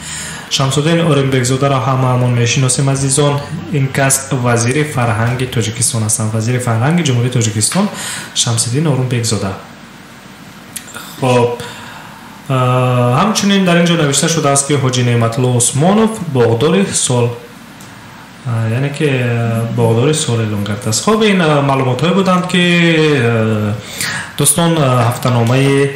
Speaker 1: شمس‌الدین اورونبکزاده را هممون میشناسیم عزیزان. این کس وزیر فرهنگ تاجیکستان هستند، وزیر فرهنگ جمهوری تاجیکستان شمس‌الدین اورونبکزاده. خب همچنین در اینجا نوشته شده است که حاجی نعمت‌الله عثمانov باغدار سال، یعنی که باغدار سال اعلام کرده است. خب این معلومات های بودند که دوستان هفته‌نامه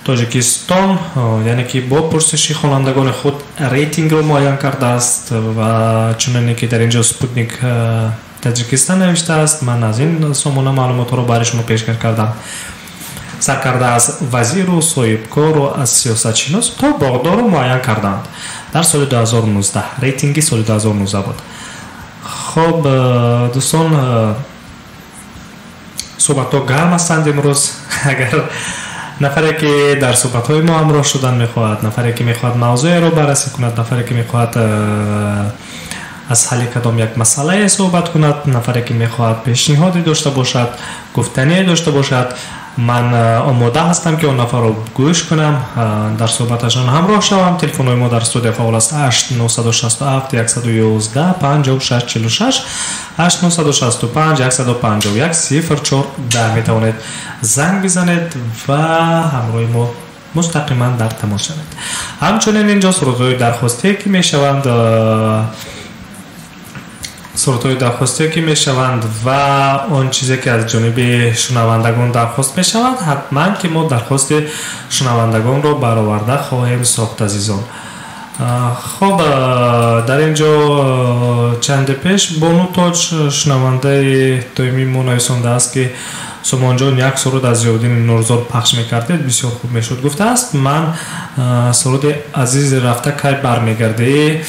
Speaker 1: تاجیکستان یعنی که با پرسش خوانندگان خود ریتینگ رو معین کرده است و چون که در اینجا سپوتنیک تاجیکستان نوشته است، من از این سامانه معلومات رو برای شما پیش کردم. سرکرده از وزیر و صاحبکار و از سیاستشناس تا باغدار رو معین کردند در سال 2019. ریتینگی سال 2019 بود. خب دوستان صحبت ها گرم هستند امروز. اگر نفری که در صحبت های ما همراه شدن میخواهد، نفری که میخواهد موضوع رو بررسی کند، نفری که میخواهد از حل کدام یک مسئله صحبت کند، نفری که میخواهد پیشنهادی داشته باشد، گفتنی داشته باشد، من آماده هستم که اون نفر رو گوش کنم، در صحبتشان همراه شوم. تلفن ما در استودیو فعال است 8967 111 5646 8965 151 0410. می توانید زنگ بزنید و همراه ما مستقیما در تماس شوید. همچنین اینجا صورت‌های درخواستی که می شوند و اون چیزی که از جانب شنوندگان درخواست می شود حتما که ما درخواست شنوندگان رو برآورده خواهیم ساخت عزیزان. خب در اینجا چند پیش بانو تاج شنونده دائمی ما نویسنده است که سامان جان یک سرود از ضیاءالدین نورزاد پخش میکردید، بسیار خوب میشد. گفته است من سرود عزیز رفته کی برمیگرده.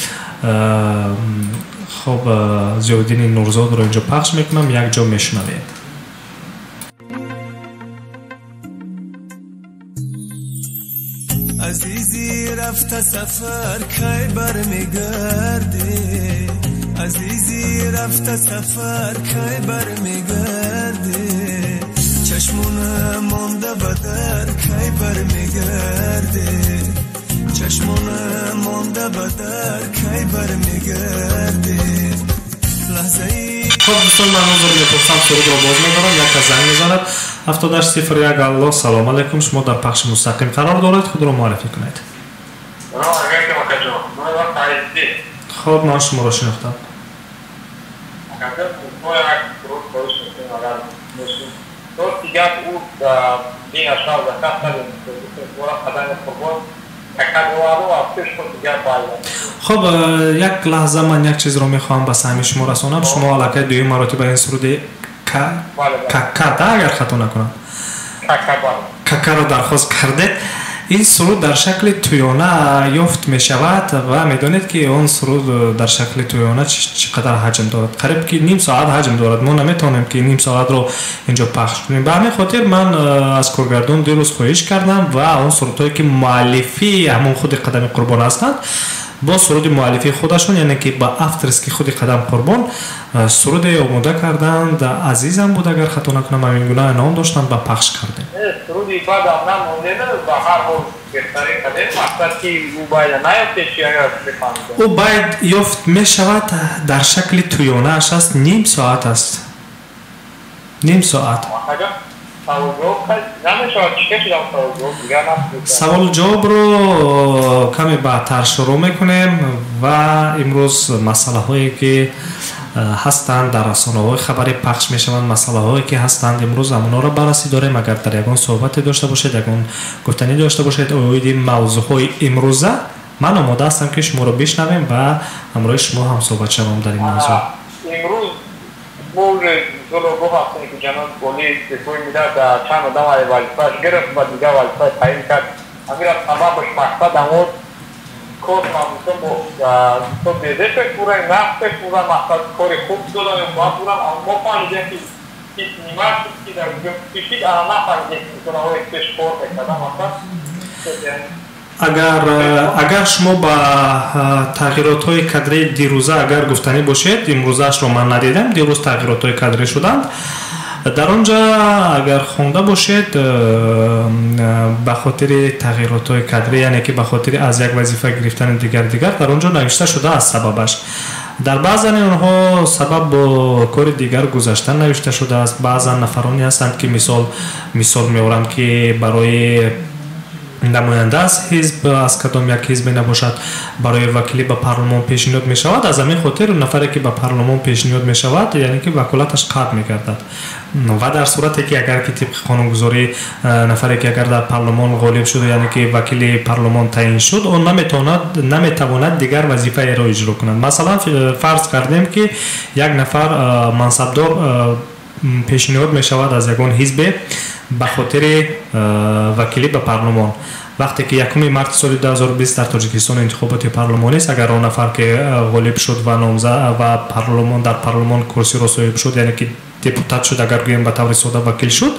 Speaker 1: خب ضیاءالدین نورزاد رو اینجا پخش میکنم، یک جا میشنوید.
Speaker 2: عزیزی رفته سفر کی برمیگرده، عزیزی رفته سفر کی برمیگرده، چشمونه مونده بدر کی برمیگرده چشمونه مونده بدر کی برمیگرده لحظه ای
Speaker 1: خب دوستان من حضور میپرسم سرود رو باز میدارم یک از زنگ میزند 7801 الله سلام علیکم شما در پخش مستقیم قرار دارید خود رو معرفی کنید خب من شما رو شنفتم خب یک لحظه من یک چیز رو میخوام به سهمی شما رسانم شما علاقه دوی مراتب این سرود ککا اگر خطا نکنم ککا رو درخواست کرده این سرود در شکل تویانه یافت می شود و میدانید که اون سرود در شکل تویانه چقدر حجم دارد قریب که نیم ساعت حجم دارد ما نمیتونیم که نیم ساعت رو اینجا پخش کنیم به همین خاطر من از کارگردان دیروز خواهش کردم و اون سرودهایی که مؤلفی همون خود قدم قربان هستند با سرود مؤلفی خودشون یعنی که با افترس که خود قدم قربان سرود آماده کردند عزیزم بود اگر خطا نکنم همین گناه نام داشتن با پخش کردیم
Speaker 4: سرودی بعد هم نمونده با هر حال بهتری کردیم مقصد که او باید نیفته چی اگر بفهمید
Speaker 1: او باید یافت می شود در شکل تویانه اش است نیم ساعت است نیم ساعت سوال جواب رو کمی بعدتر شروع میکنیم و امروز مسئله هایی که هستند در رسانه های خبری پخش میشوند مسئله هایی که هستند امروز همونا رو بررسی داریم اگر در یگان صحبت داشته باشید یگان گفتنی داشته باشید اوید موضوع های امروزه من آماده هستم که شما رو بشنویم و همراه شما هم صحبت شوم در این موضوع
Speaker 4: امروز مول جلو گفت هستن که جناب گلی بکوی میده در چند آدم های ولیفاش گرفت و دیگه ولیفاش تعیین کرد امیر از سببش مقصد همون کار ناموسم تو بیده فکر بورم نفت فکر بورم مقصد کاری خوب دادم با بورم اما فهمیدم که هیچ نیمت که در پیشید اما نفهمیدم که میتونم های پیش کار بکردم
Speaker 1: اگر شما با تغییرات های کادری دیروزه اگر گفتنی باشید امروزش رو من ندیدم دیروز تغییرات های کادری شدند در آنجا اگر خونده باشید به خاطر تغییرات های کادری یعنی که به خاطر از یک وظیفه گرفتن دیگر در آنجا نوشته شده از سببش در بعضی اونها سبب با کار دیگر گذشتن نوشته شده است بعضی نفرانی هستند که مثال میارم که برای نماینده از حزب از کدام یک حزب نباشد برای وکیلی به پارلمان پیشنهاد می شود از همین خاطر نفری که به پارلمان پیشنهاد می شود یعنی که وکالتش قطع می گردد و در صورتی که اگر که طبق قانونگذاری نفری که اگر در پارلمان غالب شده یعنی که وکیل پارلمان تعیین شد اون نمیتواند دیگر وظیفه را اجرا کند مثلا فرض کردیم که یک نفر منصبدار پیشنهاد می شود از یگان حزب به خاطر وکیلی به پارلمان وقتی که یکم مارس سال 2020 در تاجیکستان انتخابات پارلمانی است اگر آن نفر که غالب شد و نامزد و پارلمان در پارلمان کرسی را صاحب شد یعنی که دپوتات شد اگر گویم به طور ساده وکیل شد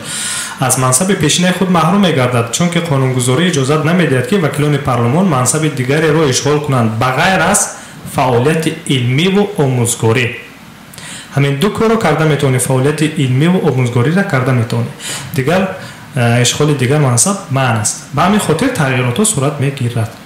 Speaker 1: از منصب پیشینه خود محروم می‌گردد چون که قانونگذاری اجازه نمی‌دهد که وکیلان پارلمان منصب دیگری را اشغال کنند بغیر از فعالیت علمی و آموزگاری همین دو کارو کرده میتونی فعالیت علمی و آموزگاری را کرده میتونی دیگر اشغال دیگر منصب معنی است به همین خاطر تغییرات ها صورت میگیرد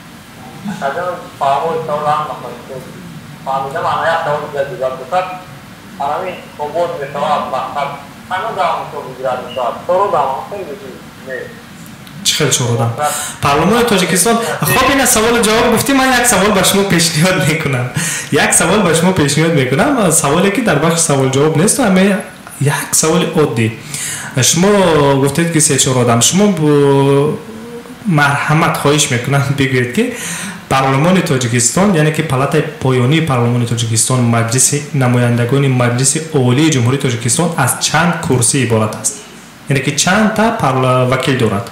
Speaker 1: چه خیلی شروع پارلمان تاجیکستان خب این سوال جواب گفتی من یک سوال به شما پیشنهاد میکنم سوالی که در بخش سوال جواب نیست اما یک سوال عادی شما گفتید که 3-4 آدم شما مرحمت خواهش میکنم بگویید که پارلمان تاجیکستان یعنی که پالات پایانی پارلمان تاجیکستان مجلس نمایندگان مجلس عالی جمهوری تاجیکستان از چند کرسی عبارت است یعنی که چند تا وکیل دارد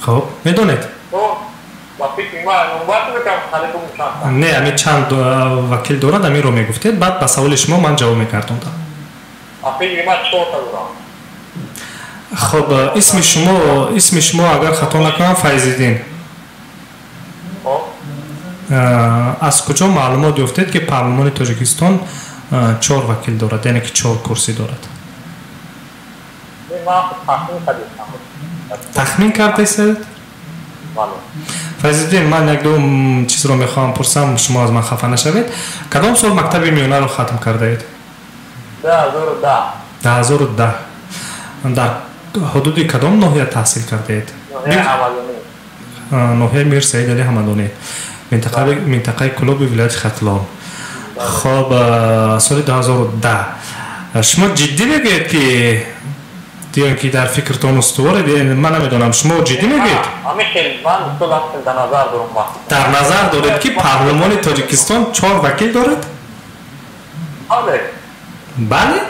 Speaker 1: خب میدونید نه همین چند وکیل دارد همین رو میگفتید بعد به سوال شما من جواب میکردم خب اسم شما اگر خطا نکنم فیض‌الدین از کجا معلومات یافتید که پارلمان تاجیکستان 4 وکیل دارد یعنی که 4 کرسی دارد تخمین کردید؟ فیض‌الدین من یک دو چیز رو میخوام پرسم شما از من خفه نشوید. کدام سال مکتب میانه رو ختم کرده اید؟ 2010. در حدود کدام ناحیه تحصیل کرده اید؟ ناحیه میر سعید علی حمدانی، منطقه کلوب ولایت ختلان. خب سال 2010 شما جدی میگید که دیگه که در فکرتون استواره؟ من نمیدونم شما جدی میگید؟ در نظر دارید که پارلمان تاجیکستان 4 وکیل دارد؟ بله؟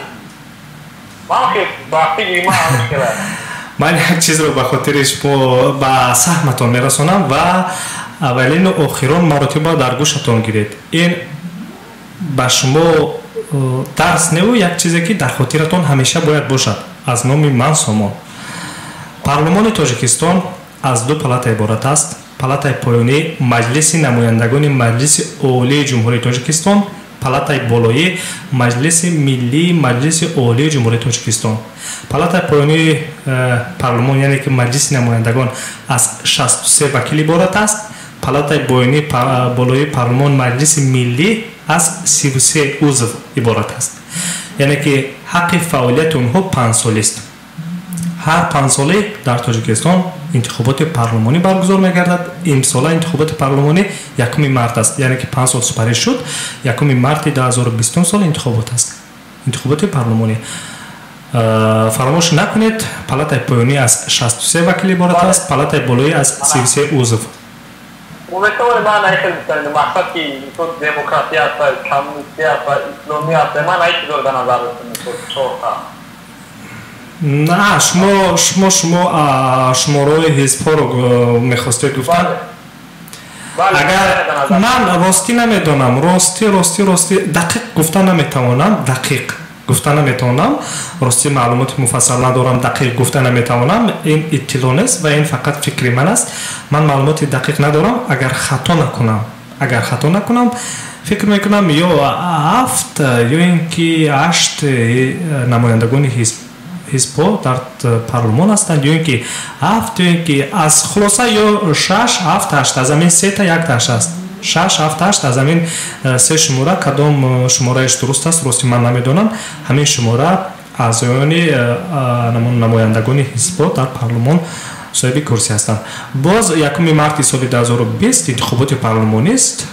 Speaker 1: من یک چیز رو به خاطر شما به سهمتان میرسونم و اولین و آخرین مراتب در گوشتان گیرید. این به شما درس نه و یک چیزی که در خاطرتان همیشه باید باشد. از نام من سامان پارلمان تاجیکستان از 2 پالات عبارت است. پالاتای پایانی مجلس نمایندگان مجلس عالی جمهوری تاجیکستان، پالاتای بالایی مجلس ملی مجلس عالی جمهوری تاجیکستان. پالاتای پایانی پارلمان یعنی که مجلس نمایندگان از 63 وکیل عبارت است. پالاتای بالایی پارلمان مجلس ملی از 33 عضو عبارت است. یعنی که حق فعالیت اونها 5 ساله است. هر 5 ساله در تاجیکستان انتخابات پارلمانی برگزار می‌گردد. امسال انتخابات پارلمانی 1 مارس است، یعنی که 5 سال سپری شد. 1 مارس 2020 سال انتخابات است. انتخابات پارلمانی فراموش نکنید پالاتای پایانی از 63 وکیل عبارت است، پالاتای بالایی از 33 عضو.
Speaker 4: امیدوارم من نمی‌تونم مقصد که تو دموکراسی است، کمونیستی است، اسلامی است، من هیچ جور در نظر
Speaker 1: نه شما روی حزب رو میخواستید گفتن؟ اگر من راستی نمیدونم، راستی دقیق گفتن نمیتوانم، راستی معلومات مفصل ندارم، دقیق گفتن نمیتوانم. این اطلاع نیست و این فقط فکری من است. من معلومات دقیق ندارم. اگر خطا نکنم فکر میکنم یا 7 یا اینکه 8 نمایندگان حزب در پارلمان هستند، یا اینکه 7 یا اینکه از خلاصه یا 6 7 8 از همین 3 تا 1 تاش است. 6 7 8 از همین 3 شماره کدام شمارهش درست است راستی من نمیدونم. همین شماره اعضایان نمایندگان حزب در پارلمان صاحب کرسی هستند. باز 1 مارس سال 2020 انتخابات پارلمانی است.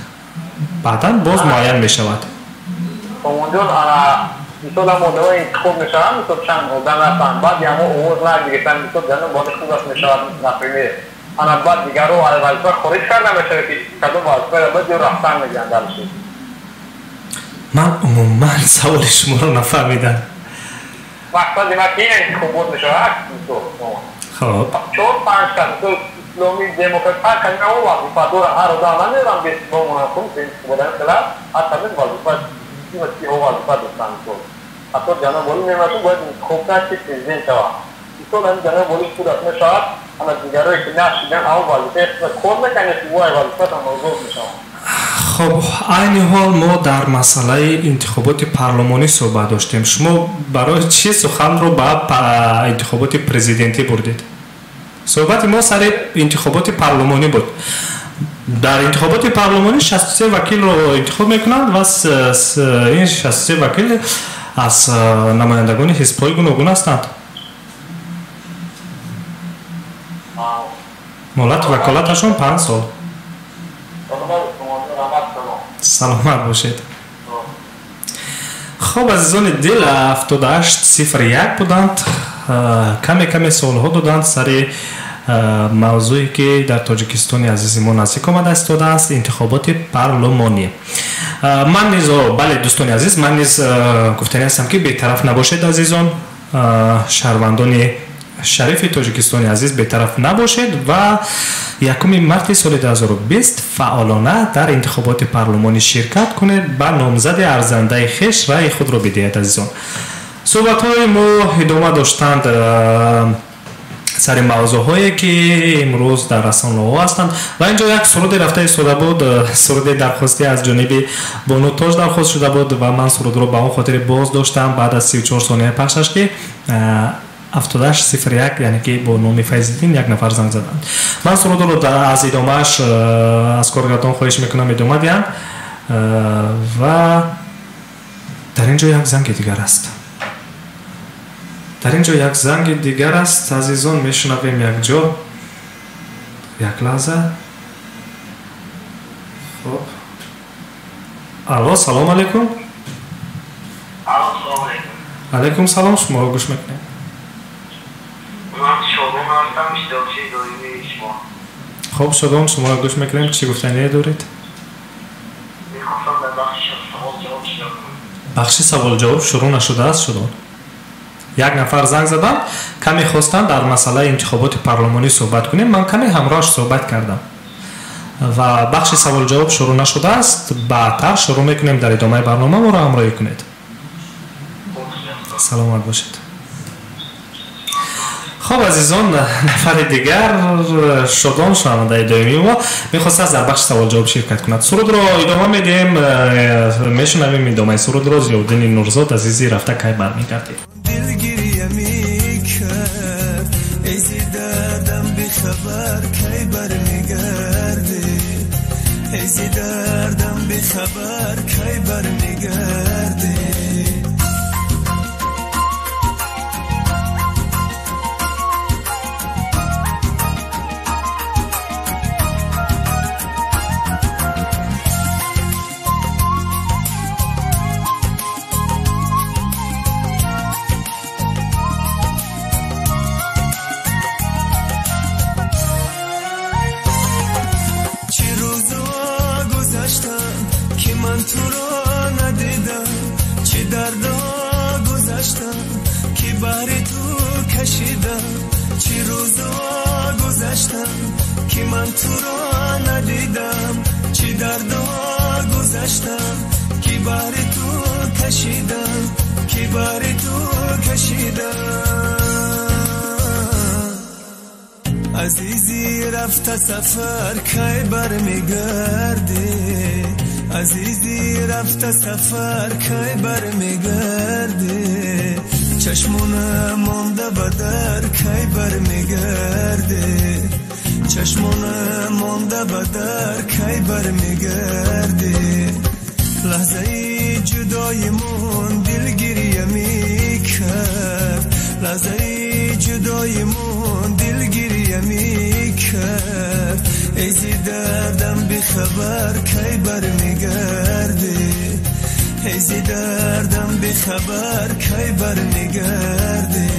Speaker 1: بعدا باز معین می شود.
Speaker 4: میتونم مدوی انتخاب میشوند میتونم چند روزن هستند بعد یه همون اوز نگیرستن میتونم جنون بادش خوب است میشود نفرمی انا بعد دیگر رو علی وظیفه خارج کردن میشه که کدوم وظیفه رو باید رفتن میگن درشید.
Speaker 1: من عموما سوال شما رو نفهمیدم.
Speaker 4: مقصد ما که این انتخابات میشود
Speaker 1: خب
Speaker 4: 4-5 کس تو اسلامی دموکرات هر کنی او وظیفه دور هر روزا نمیرم به با مناسب بودن کلاس حتی این وظیفه کی هو وظیفه داشتن تو حتی جناب ولی نمیشه باید خوب نشید پرزیدنت شود تو هم جناب ولی خود اصلا شود اما دیگرایی که نشیدن او وظیفه خود نکنه که وای وظیفه تا موضوع میشود.
Speaker 1: خب این حال ما در مسئله انتخابات پارلمانی صحبت داشتیم. شما برای چی سخن رو به انتخابات پرزیدنتی بردید؟ صحبت ما سر انتخابات پارلمانی بود. در انتخابات پارلمانی 63 وکیل رو انتخاب میکنند و این 63 وکیل از نمایندگان حزب‌های گوناگون هستند. مهلت وکالتشون 5 سال. سلامت باشید. خب عزیزان دل 7801 بودند. کمی سوال‌ها دادند سر موضوعی که در تاجیکستان عزیز ما نزدیک آمده استاده است، انتخابات پارلمانی. من نیز بله دوستان عزیز، من نیز گفتنی هستم که بی‌طرف نباشید عزیزان، شهروندان شریف تاجیکستان عزیز بی‌طرف نباشید و 1 مارس سال 2020 فعالانه در انتخابات پارلمانی شرکت کنید، با نامزد ارزنده خویش رای خود را بدهید عزیزان. صحبت‌های ما ادامه داشتند سر موضوع‌هایی که امروز در رسانه‌ها هستند و اینجا یک سرود رفته ایستاده بود، سرود درخواستی از جانب بانو تاج درخواست شده بود و من سرود رو به اون خاطر باز داشتم بعد از 34 ثانیه پخشش که 7801 یعنی که با نام فیض‌الدین یک نفر زنگ زدند. من سرود رو از ادامهش از کارگردان خواهش میکنم ادامه دهند و در اینجا یک زنگ دیگر است. در اینجا یک زنگ دیگر است. عزیزان میشنویم یک جا. یک لحظه. خب. الو سلام علیکم. علیکم سلام. شما رو گوش میکنیم.
Speaker 5: من شادان هستم. اشتراکی دارید شما.
Speaker 1: خب شادان شما رو گوش میکنیم. چی گفتنی دارید؟
Speaker 5: میخواستم در بخش سوال جواب شروع کنم.
Speaker 1: بخش سوال جواب شروع نشده است شادان. یک نفر زنگ زدن کمی خواستن در مسئله انتخابات پارلمانی صحبت کنیم. من کمی همراهش صحبت کردم و بخش سوال جواب شروع نشده است. بعدتر شروع میکنیم. در ادامه برنامه ما را همراهی کنید. سلامت باشید. خب عزیزان نفر دیگر شادان شنونده دائمی ما میخواست از در بخش سوال جواب شرکت کند. سرود رو ادامه میدیم. میشنویم ادامه سرود رو. ضیاءالدین نورزاد عزیزی رفته کی برمیگردید.
Speaker 2: دلگیریم میکرد ایزی دردم بخبر کی برمیگردی ایزی دردم بخبر کی برمیگردی من تو را ندیدم چه دردا گذشتم که بهر تو کشیدم چه روزا گذشتم که من تو را ندیدم چه دردا گذشتم که بهر تو کشیدم که بهر تو کشیدم عزیزی رفت سفر کی برمیگردی عزیزی رفت سفر کی برمیگردی چشمونه مانده بدر کی برمیگردی چشمونه مانده بدر کی برمیگردی لحظه جدایمون دلگیری میکرد لحظه جدایمون دلگیری میکرد ایزی دردم بخبر کی برمیگردی ایزی دردم بخبر کی برمیگردی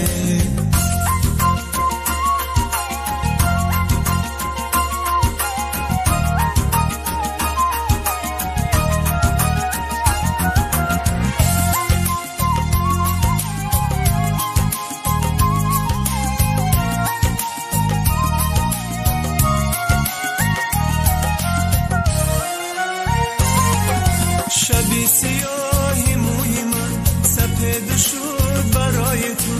Speaker 2: شبی سیاهی موی من سپید شد برای تو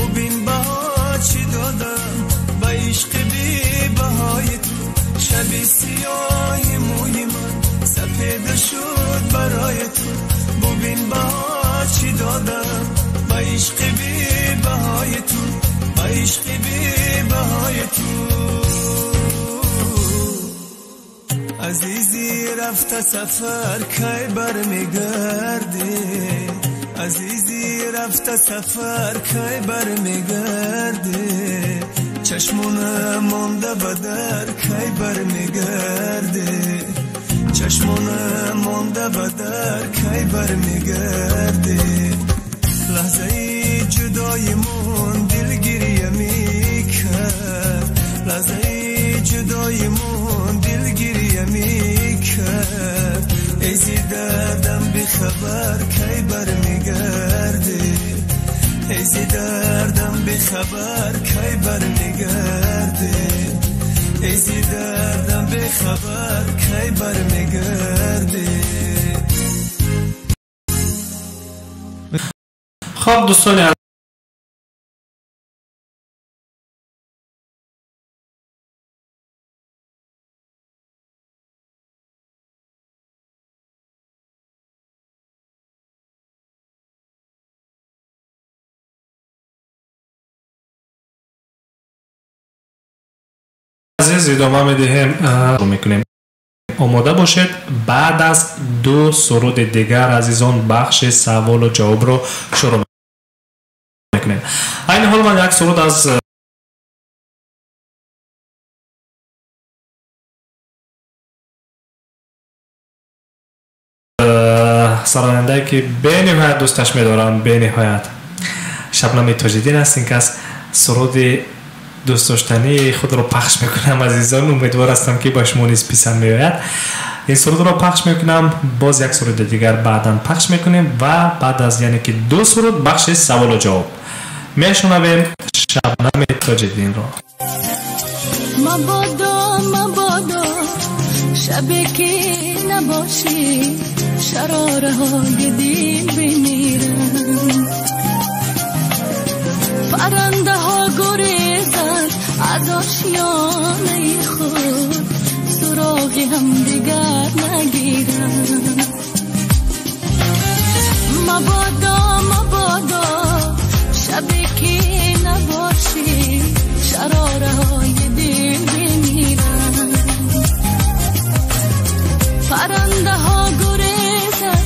Speaker 2: ببین بها چی دادم با عشق بی بهای تو شبی سیاهی موی من سپید شد برای تو ببین بها چی دادم با عشق بی بهای تو با عشق بی بهای تو عزیزی رفت سفر کی برمیگردی عزیزی رفت سفر کی برمیگردی چشمونه مانده بدر کی برمیگردی چشمونه مانده بدر کی برمیگردی لحظه جدایمون دلگیری میکرد لحظه جدایمون دلگیری میکرد ایزی دردم بخبر کی برمیگردی ایزی دردم بخبر کی برمیگردی ایزی دردم بخبر کی برمیگردی
Speaker 1: خب دوستان عزیز ادامه میدهیم میکنیم. آماده باشید بعد از 2 سرود دیگر عزیزان بخش سوال و جواب رو شروع میکنیم. این حال من یک سرود از سراننده که به نهایت دوستش میدارم، به نهایت شبنم تاج‌الدین هستین که از سرود دوست داشتنی خود رو پخش میکنم عزیزان. امیدوار هستم که با شما نیز پسند میآید. این سرود رو پخش میکنم، باز یک سرود دیگر بعداً پخش میکنیم و بعد از یعنی که 2 سرود بخش سوال و جواب میشنویم شبنم تاج‌الدین رو.
Speaker 3: مبادا شبی که نباشی شراره های دل بمیرن، پرنده ها گریزن از آشیانه خود سراغ هم دیگر نگیرن. مبادا شبی که نباشی شراره های دل بمیرن، پرنده ها گریزن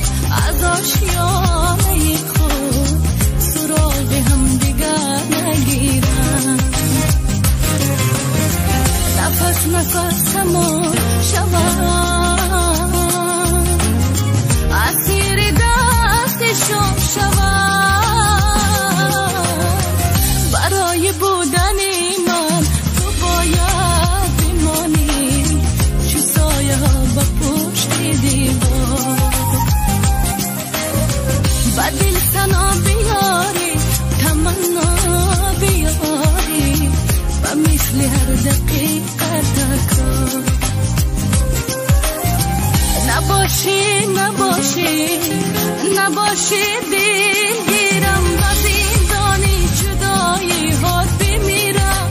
Speaker 3: از آشیانه خود سراغ هم دیگر نگیرن. نفس تمام شود اسیر دستشون شود، برای بودن من تو باید بمانی چو سایه ها با پشت دیوار، با دل سنا بیاری تمنا بیاری و مثل هر دقیقه تکرار. نباشی دلگیرم و زندانی جدایی ها بمیرم.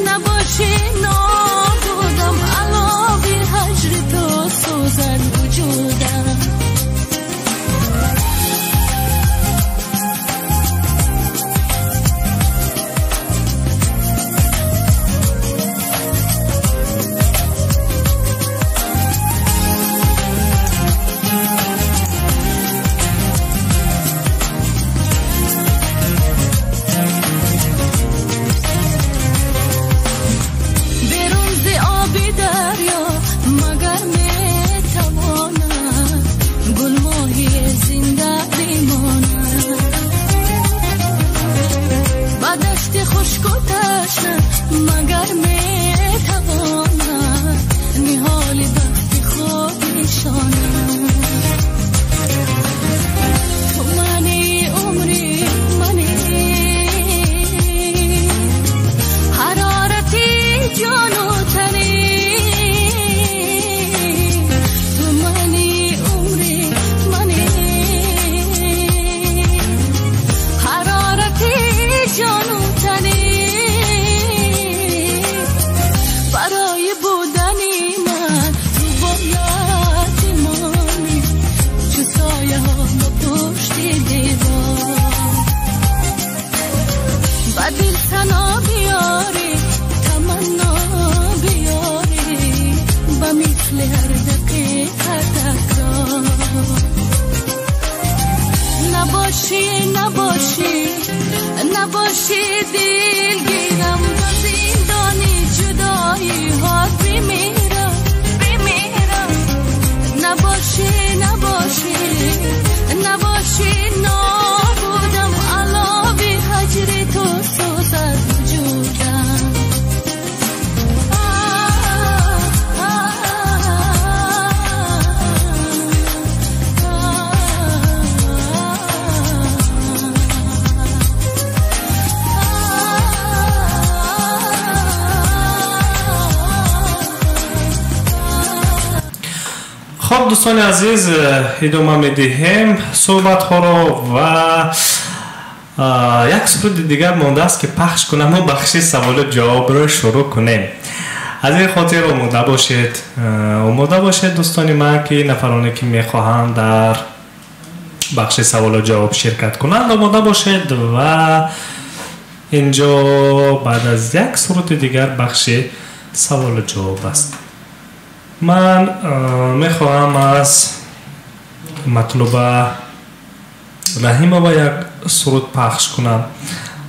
Speaker 3: نباشی نابودم علاوه هجر تو سوزن وجودم. مگر میتواند نهال وقتی خود نشاند. تو منی عمری منی حرارتی جان و تنی، تو منی عمری منی حرارتی جان و تنی، دل سنا بیاری تمنا بیاری و مثل هر دقیقه تکرار. نباشی دلگیرم و زندانی جدایی ها بمیرم. نباشی نابودم علاوه هجر تو سوزد وجودم.
Speaker 1: خب دوستان عزیز ادامه میدهیم صحبت ها رو و یک سرود دیگر مونده است که پخش کنم و بخش سوال و جواب رو شروع کنیم. از این خاطر آماده باشید دوستان من که نفرانی که میخواهند در بخش سوال و جواب شرکت کنند آماده باشید و اینجا بعد از یک صورت دیگر بخش سوال و جواب است. من میخواهم از مطلوب رحیمова یک سرود پخش کنم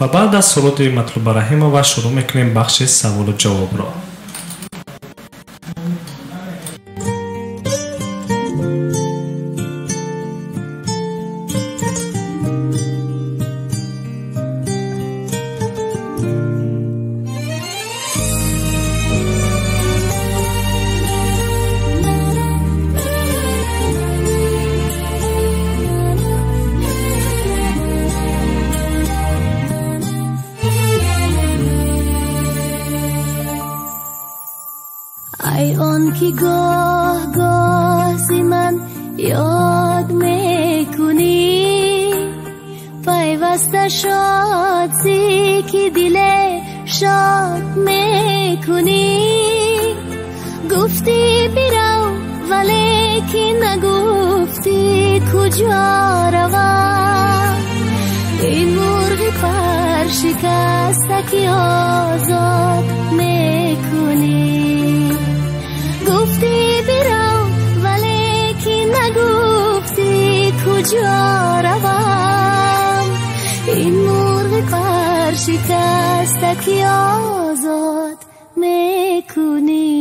Speaker 1: و بعد از سرود مطلوب رحیمова شروع میکنیم بخش سوال و جواب را.
Speaker 3: ای آن که گاه گاه زی من یاد میکنی، پیوسته شاد زی که دل شاد میکنی. گفتی برو ولی که نگفتی کجا روم، این مرغ پر شکسته که آزاد میکنی. گفتی برو ولی که نگفتی کجا روم، این مرغ پر شکسته که آزاد میکنی.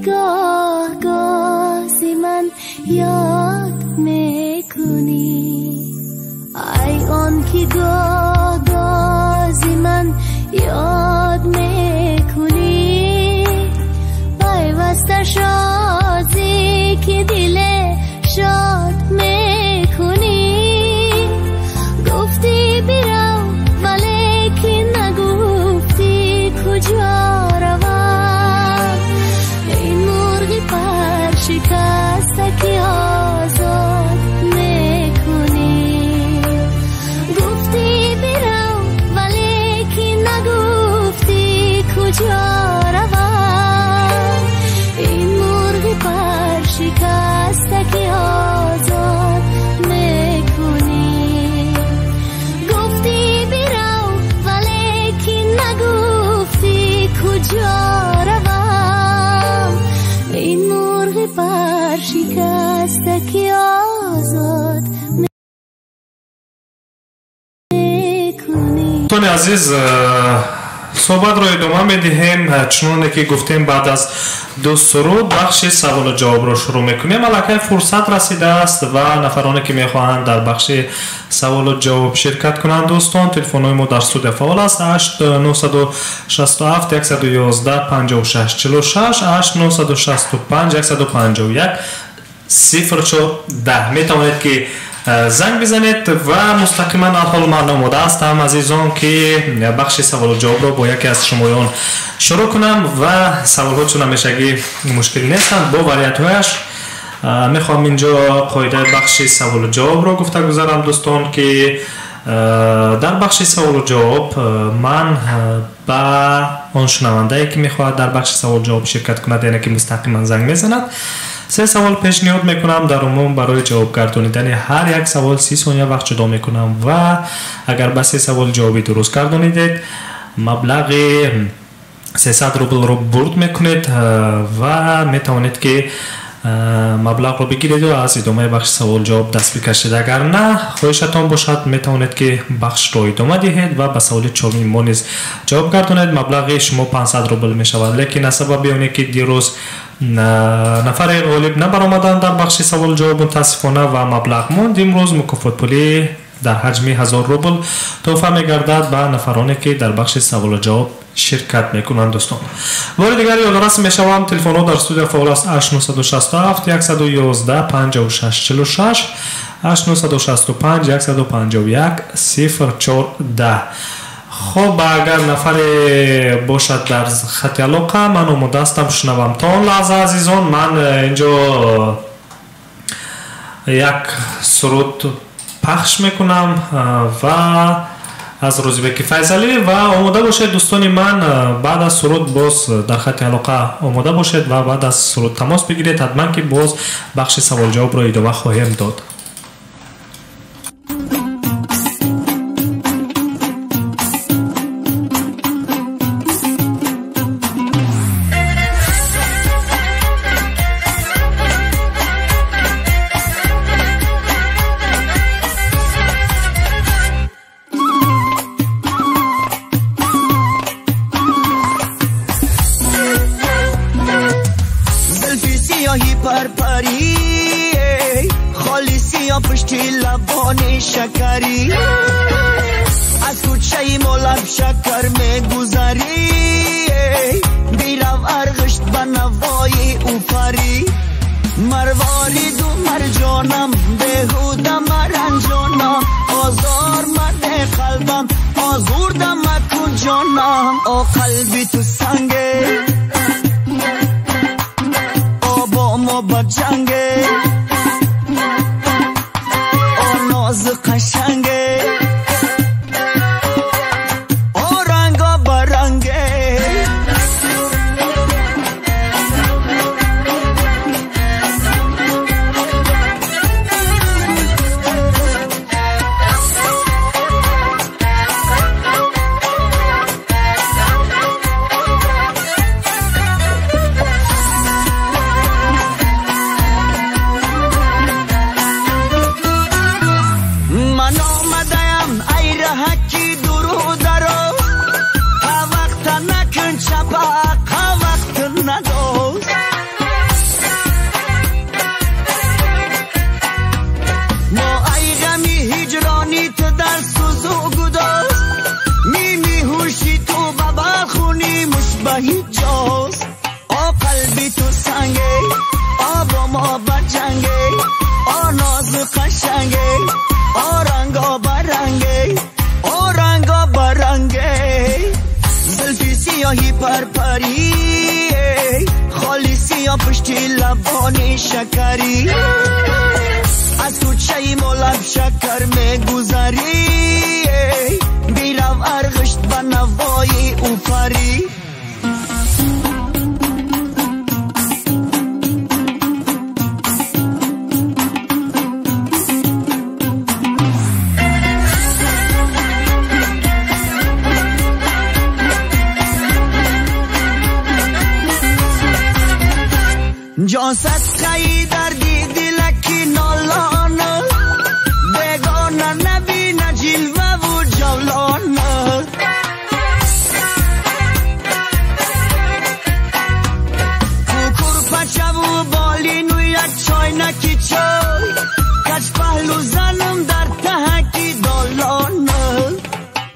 Speaker 3: گاه گاه زی من یاد میکنی، ای آن که گاه گاه زی من یاد میکنی. پیوسته شادی که دل شاد میکنی. گفتی برو ولی که نگفتی کجا روم، این مرغ پر شکسته که آزاد میکنی. گفتی برو ولی که نگفتی کجا روم، این مرغ پر شکسته که آزاد میکنی. گفتی برو ولی که نگفتی کجا روم، این مرغ پر شکسته که آزاد میکنی.
Speaker 1: دوستان عزیز، صحبت رو ادامه میدهیم. چنانه که گفتیم بعد از دو سرود بخش سوال و جواب رو شروع میکنیم. الان فرصت رسیده است و نفرانی که میخواهند در بخش سوال و جواب شرکت کنند دوستان، تلفن های ما در استودیو فعال است 8967 111 56 46 8965 151 0410. میتوانید که زنگ بزنید و مستقیما حال من آماده هستم عزیزان که بخش سوال و جواب رو با یکی از شمایان شروع کنم و سوال ها چون همیشگی مشکل نیستند با وریانت هایش. میخوام اینجا قاعده بخش سوال و جواب رو گفته گذارم دوستان که дар бахши саволу ҷавоб ман ба он шунавандае ки мехоҳад дар бахши саволу ҷавоб ширкат кунад, яъне ки мустақиман занг мезанад, 3 савол пешниҳод мекунам. Дар умум барои ҷавоб гардонидани ҳар як савол 30 сония вақт ҷудо мекунам ва агар ба 3 савол ҷавоби дуруст гардонидед, маблағи 300 рубл бурд мекунед ва метавонед ки маблағро бигиред ва аз идомаи бахши савол ҷавоб даст бикашед. Агар на, хоҳишатон бошад, метавонед ки бахшро идома диҳед ва ба саволи чорми мо низ ҷавоб гардонед. Маблағи шумо 500 рубл мешавад, лекин аз сабаби оне ки дирӯз нафари ғолиб набаромаданд дар бахши савол ҷавоб мутаассифона ва маблағ монд, имрӯз мукофотпулӣ дар ҳаҷми 1000 рубл тоҳфа мегардад ба нафароне ки дар бахши саволу ҷавоб ширкат мекунанд. дӯстон, бори дигар ёдорас мешавам, телефонҳо дар студия фаъол аст 8967 111 5646 8965 151 0410. خب اگر نفر باشد در خط علاقه من آماده هستم شنوم. تا اون لحظه عزیزان من اینجا یک سرود پخش میکنم و از روزبک فیضلی و آماده باشید دوستان من. بعد از سرود باز در خط علاقه آماده باشید و بعد از سرود تماس بگیرید، حتما که باز بخش سوال جواب را ادامه خواهیم داد.
Speaker 2: شکری از کوچه مولب شکر میگذری، بیرو ارغشت به نوای او پری، مروارید و مرجانم بهودم مرنجانم، آزار مده قلبم آزوردم مکن جانم. آ قلبی تو سنگه آبا ما با جنگه، ناز قشنگه او رنگا برنگه، پرپری خالصی یا پشتی لبانی شکری، از کوچه مولب شکر میگذری، بیرو ارغشت به نوای او پری. جاست خیلی دردی دلکی نالان، بگانه نبی نجلوه و جولان، کوکور پچه و بالین و یک چای نکی چای، کچ پهلو زنم در تهکی دالان.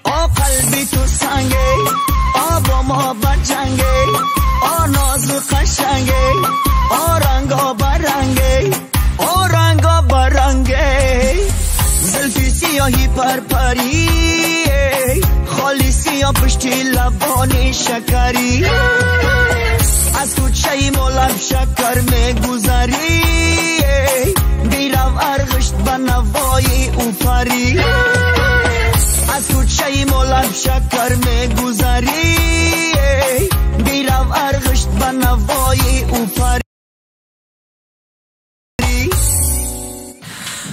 Speaker 2: آ قلبی تو سنگه آبا ما بجنگه، آ ناز قشنگه آرنگا برنگه آرنگا برنگه، زلفی سیاهی پرپری خالصی یا پشتی لبانی شکری، از کوچه مولب شکر میگذری، بیرو ارغشت به نوای او پری. از کوچه مولم شکر میگذری بیرم ارغشت به نوای او پری.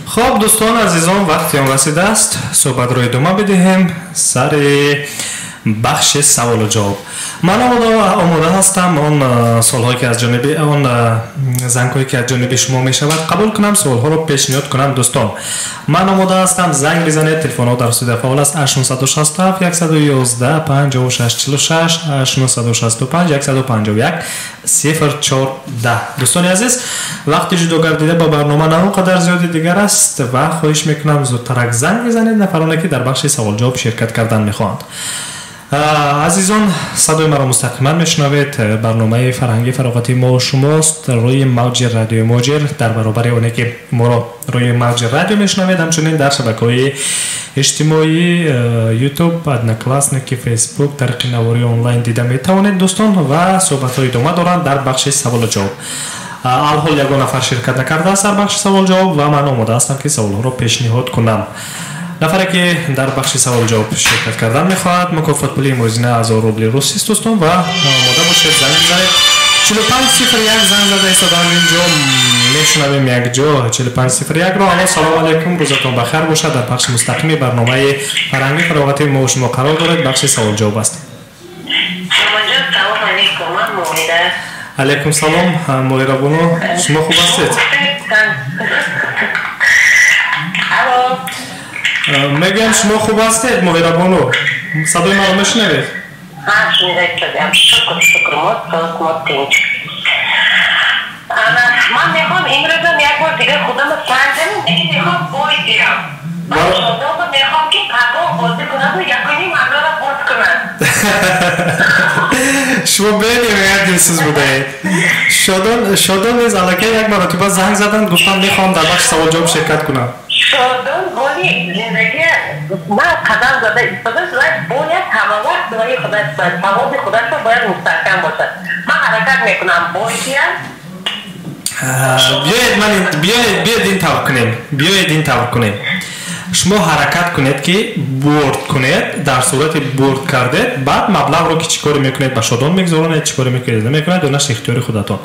Speaker 1: خب دوستان عزیزان وقتی هم رسیده است صحبت رو ادامه بدهیم سر بخش سوال و جواب. من آماده هستم اون سوال‌هایی که از جانب اون زنگ‌هایی که از جانب شما میشود قبول کنم، سوال‌ها رو پیشنهاد کنم. دوستان من آماده هستم، زنگ بزنید. تلفن در استودیو فعال است 867 111 5646 865 151 0410. دوستان عزیز وقتی جدا گردیده با برنامه نه قدر زیادی دیگر است و خواهش میکنم زودتر زنگ بزنید نفرانی که در بخش سوال جواب شرکت کردن میخواهند. عزیزان صدای مرا مستقیما میشنوید. برنامه فرهنگی فراغتی ما و شماست روی موج رادیو موجر. در برابر اونه که ما را روی موج رادیو میشنوید همچنین در شبکه‌های اجتماعی یوتیوب، ادناکلاسنیک، فیسبوک، طریق نواری آنلاین دیده میتوانید دوستان و صحبت‌های ادامه دارند در بخش سوال و جواب. الحال یگان نفر شرکت نکرده است در بخش سوال جواب و من آماده هستم که سوال رو پیشنهاد کنم. نفری که در بخش سوال جواب شرکت کردن میخواهد مکافات پولی موازی 1000 روبل روسی است دوستان و آماده باشید زنگ بزنید. 4501 زنگ زده ایستادم اینجا میشنویم یک جا 4501 رو. الو سلام علیکم، روزتون بخیر باشد. در بخش مستقیم برنامه فرهنگی فراغتی ما و شما قرار دارید. بخش سوال جواب است.
Speaker 6: سلام علیکم، من موهیده.
Speaker 1: علیکم سلام موهیده بانو، شما خوب هستید؟ میگم شما خوب هستید موهیده بانو؟ صدای من رو میشنوید؟
Speaker 6: شنیدم. شکر مات تینج. من میخوام این روزم یک بار دیگه خودم سنجم دیگه میخوام بوی دیرم. من شدم میخوام که پگاه بازی کنم و یکنی مبلا را باز کنم.
Speaker 1: شما بینیم دلسوز بودید. شادان نیز علاقه یک مرتبه زنگ زدن گفتم میخوام در بخش سوال جواب شرکت کنم.
Speaker 6: شادان ولی زندگی من قدم زده ایستاده باید همه وقت برای خودش باید مواد خودش رو باید مستحکم باشد. من حرکت میکنم بوی دیم. بیایید این طور کنیم. شما حرکت کنید که بورد کنید. در صورت بورد کردید بعد مبلغ رو که چیکار میکنید به شادان میگذارونید، چیکار میکنید نمیکنید اونش اختیار خودتون.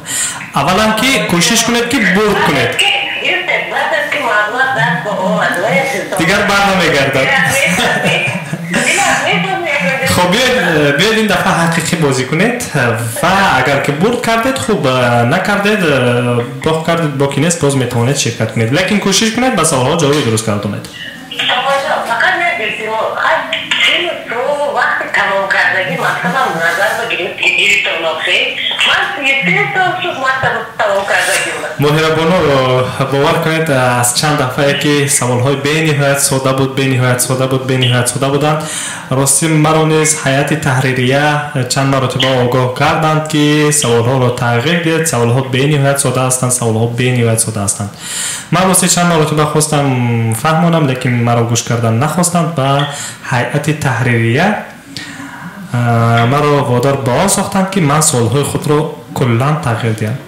Speaker 6: اولا که کوشش کنید که بورد کنید دیگر بر نمیگردد. خب بیاید این دفعه حقیقی بازی کنید و اگر که برد کردید خوب، نکردید باخت کردید باکی نیست باز میتوانید شرکت کنید، لیکن کوشش کنید به سوالها جواب درست کردید. فقط نگیرید تو وقت تمام کردگی مثلا نظر بگیرید که گیری تو نفسه من 33 سال شد تمام کردگی
Speaker 1: موهیده بانو باور کنید از چند دفعه که سوالهای به نهایت ساده بودند راستی مرا نیز هیئت تحریریه چند مرتبه آگاه کردند که سوالها رو تغییر دید، سوالها به نهایت ساده هستند. من راستی چند مرتبه خواستم فهمونم لیکن مرا گوش کردن نخواستند. با هیئت تحریریه مرا وادار به آن ساختند که من سوالهای خود رو کلا تغییر دهم.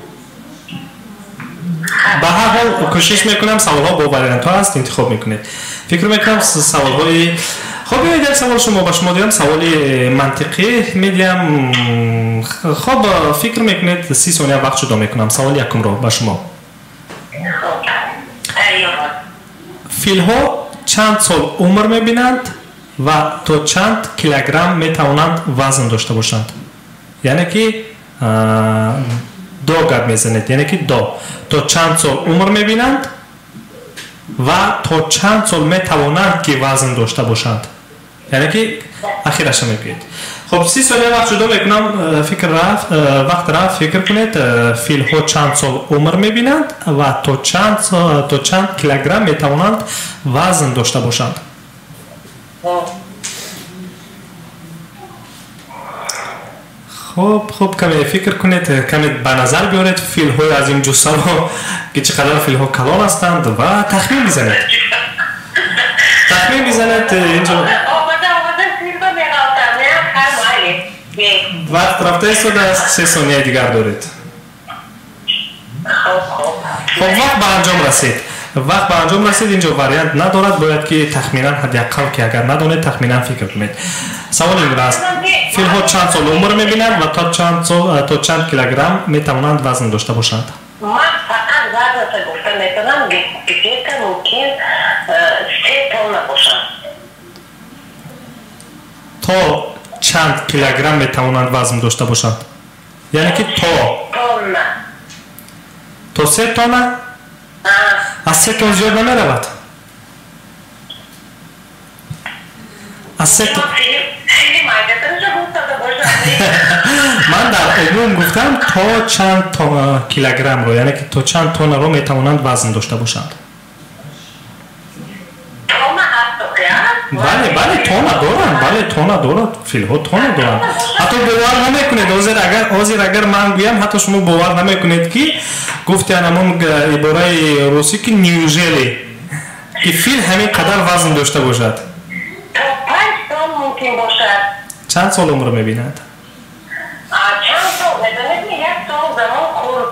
Speaker 1: به هر حال کوشش میکنم سوالها با وریانت ها است انتخاب میکنید. فکر میکنم سوالهای خب بیایید یک سوال شما به شما دیم، سوال منطقی میدیم. خب فکر میکنید 30 ثانیه وقت جدا میکنم. سوال یکم رو به شما. فیل ها چند سال عمر میبینند و تا چند کیلوگرم میتوانند وزن داشته باشند؟ یعنی که دو گپ میزنید، یعنی که تا چند سال عمر میبینند و تا چند سال میتوانند که وزن داشته باشند، یعنی که اخیرش میگید. خب 30 ثانیه وقت جدا میکنم. وقت رفت فکر کنید فیل ها چند سال عمر میبینند و تا چند کیلوگرم میتوانند وزن داشته باشند. خب کمی فکر کنید، کمی به نظر بیارید فیل های از این جثه رو که چقدر فیل ها کلان هستند و تخمین بزنید. اینجا وقت رفته است و 3 ثانیه دیگر دارید. خب وقت به انجام رسید.
Speaker 6: وقت به انجام رسید اینجا واریانت ندارد باید که تخمینا حداقل که اگر ندانید تخمینا فکر کنید. سوال این است فیل‌ها چند سال عمر می‌بینند و تا چند کیلوگرم می‌توانند وزن داشته باشند؟
Speaker 5: من فقط وزن گفتم میتونم بگید که ممکن 3 تن باشند.
Speaker 6: تا چند کیلوگرم می‌توانند وزن داشته باشند؟ یعنی که تا 3 تن؟ از 3 تن زیاد نمی‌رود. از 3 تن من در عموم گفتم تا چند کیلوگرم رو، یعنی که تا چند تن رو میتوانند وزن داشته باشند. بله تونه دارند، بله تونه دارند، فیل‌ها تونه دارند. حتی باور نمیکنید آزیر اگر من گویم حتی شما باور نمیکنید که گفتی همون عباره روسی که نیوژلی که فیل همین قدر وزن داشته باشد.
Speaker 5: تا 5 تن ممکن باشد.
Speaker 6: چند سال عمر میبیند؟
Speaker 5: چند سال میدونید یک سال زمان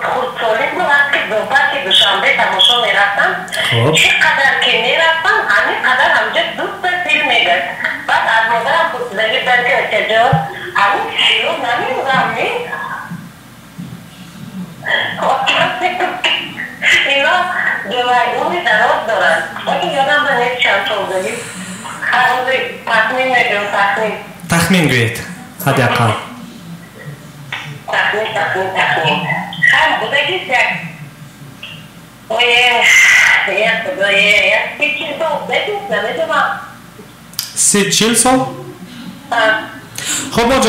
Speaker 5: خردسالی بود که دوباره که دوشنبه تماشا میرفتم چقدر که میرفتم همین قدر همجا دوست فیلم میگرد. بعد از مادرم پرسیدگی برد که کجا همین فیلم نمیگم اینا دوایگونی دراز دارن. باید یادم بنید چند سال دارید هر روزی تخمین میگم
Speaker 6: تخمین گوید حداقل
Speaker 5: تخمین هم بوده که یک
Speaker 6: 30-40 سال؟ خب ما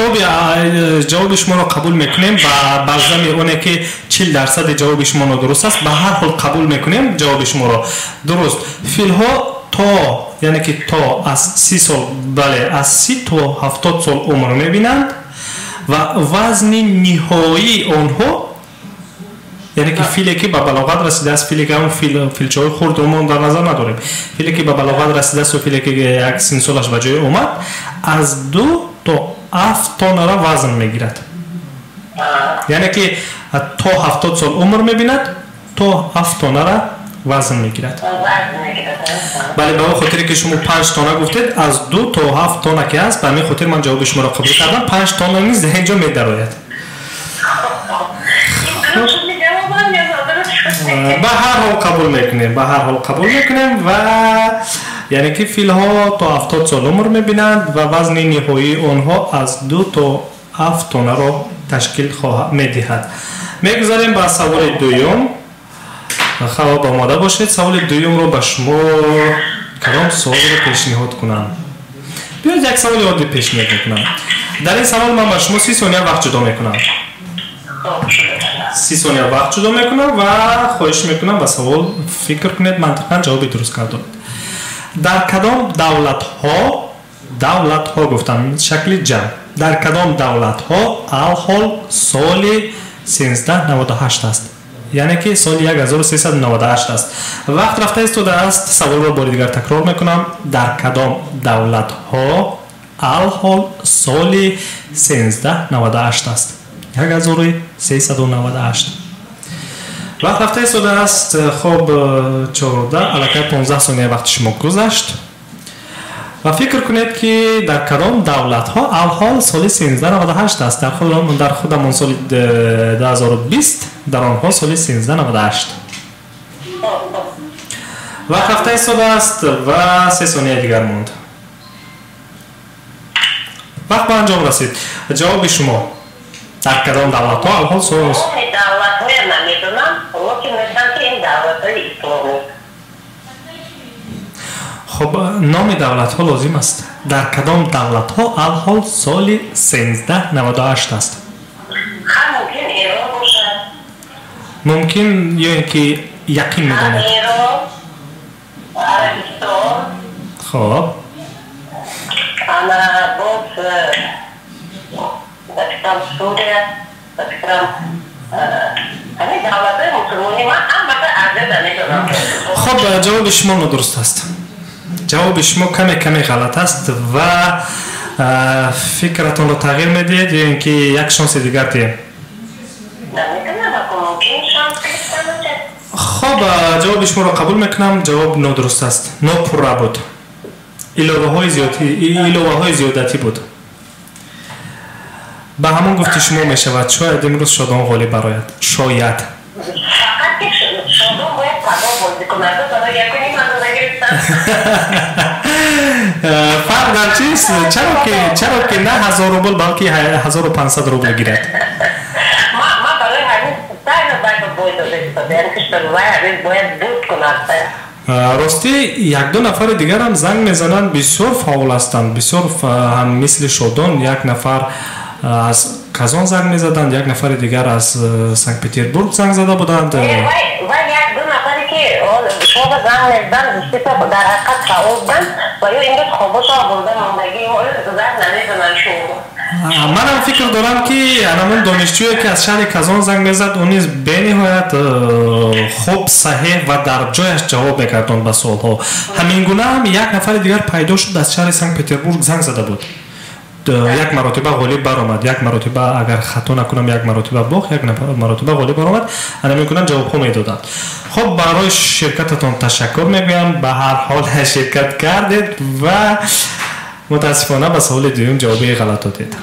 Speaker 6: جواب شما رو قبول میکنیم و برزمی اونه که 40% جواب شما رو درست است به هر حال قبول میکنیم جواب شما رو درست. فیل‌ها تا یعنی که تا از 30 سال بله از 30 تا 70 سال عمر میبینند و وزن نهایی آنها یعنی که فیلی که به بلاغت رسیده است، فیلی که اون فیلچه‌های خرد رو در نظر نداریم، فیلی که به بلاغت رسیده است و فیلی که یک سن سالش به جای اومد از 2 تا 7 تن را وزن میگیرد. یعنی که تا 70 سال عمر میبیند تا 7 تن را وزن میگیرد. بله به خاطری که شما 5 تن گفتید از 2 تا 7 تن که است به همین خاطر من جواب شما را قبول کردم. 5 تن نیست در اینجا میدراید. به هر حال قبول میکنیم و یعنی که فیل‌ها تا 70 سال عمر میبینند و وزن نهایی آنها از 2 تا 7 تن را تشکیل میدهد. میگذاریم به سوال دوم. خواب آماده باشید. سوال دوم رو به شما کدام سوال رو پیشنهاد کنم؟ بیاید یک سوال عادی پیشنهاد میکنم. در این سوال من به شما 30 ثانیه وقت جدا میکنم. 30 ثانیه وقت جدا میکنم و خواهش میکنم به سوال فکر کنید منطقاً جواب درست کردید. در کدام دولت ها گفتم شکل جمع در کدام دولت ها الحال سال 1398 است؟ یعنی که سال 1398 است. وقت رفته ایستاده است. سوال رو بار دیگر تکرار میکنم. در کدام دولت ها الحال سال 1398 است؟ 1398. وقت رفته ایستاده است. خب 14 الکی 15 ثانیه وقت شما گذشت و فکر کنید که در کدام دولت ها الحال سال 1398 است. در خودمون سال 2020 در آنها سال 1398. وقت رفته ایستاده است و 3 ثانیه دیگر موند. وقت به انجام رسید. جواب شما در کدام دولت ها الحال سال
Speaker 5: دولت های نمیدونم لیکن مثلا که این دولت های اسلامی.
Speaker 6: خب نام دولت ها لازم است. در کدام دولت ها الحال سال 1398 است؟
Speaker 5: ممکن ایران باشد.
Speaker 6: ممکن یا اینکه یقین میدانید؟
Speaker 5: ایران، عربستان.
Speaker 6: خب
Speaker 5: انا باز بکرم سوریه، بکرم همین دولت های مسلمانی من البته عرضه نمیدونم.
Speaker 6: خب جواب شما ندرست است. جواب شما کمی غلط است و فکرتون رو تغییر میدید یا اینکه یک شانس دیگر تیم؟
Speaker 5: نمیدونم ممکن شانس
Speaker 6: خب خب جواب شما را قبول میکنم. جواب نادرست است. ناپورا بود. ایلوه های زیادتی بود. به همون گفتی شما می شود. شاید امروز شادان غالب برآید. شاید.
Speaker 5: فقط که شادان باید تمام بازی کند. برای یکنی من رو نگرفتم.
Speaker 6: فرق در چیست؟ چرا که نه 1000 روبل بلکه 1500 روبل گیرد.
Speaker 5: ما برای همین سعی باید باید داده. یعنی کشتر باید بود کند.
Speaker 6: راستی یک دو نفر دیگر هم زنگ میزنند. بسیار فعال هستند. بسیار هم مثل شادان. یک نفر از کازان زنگ میزدند. یک نفر دیگر از سنت پترزبورگ زنگ زده بودند.
Speaker 5: و یک دو نفری که شما زنگ میزدند بیشتر در حقیقت فعال بودند و یا اینجا خوابش آوردن موندگی زنگ نمیزنند شما.
Speaker 6: من هم فکر دارم که همون دانشجویی که از شهر کازان زنگ میزد اون نیز بنهایت خوب صحیح و در جایش جواب میکردند به سوالها. همین گونه هم یک نفر دیگر پیدا شد از شهر سنت پترزبورگ زنگ زده بود. یک مرتبه غالب برآمد. یک مرتبه اگر خطا نکنم یک مرتبه باخت. یک مرتبه غالب برآمد. انا میکنم جواب ها میدادند. خب برای شرکتتان تشکر میگویم. به هر حال شرکت کردید و متاسفانه به سوال دوم جوابی غلط دادید.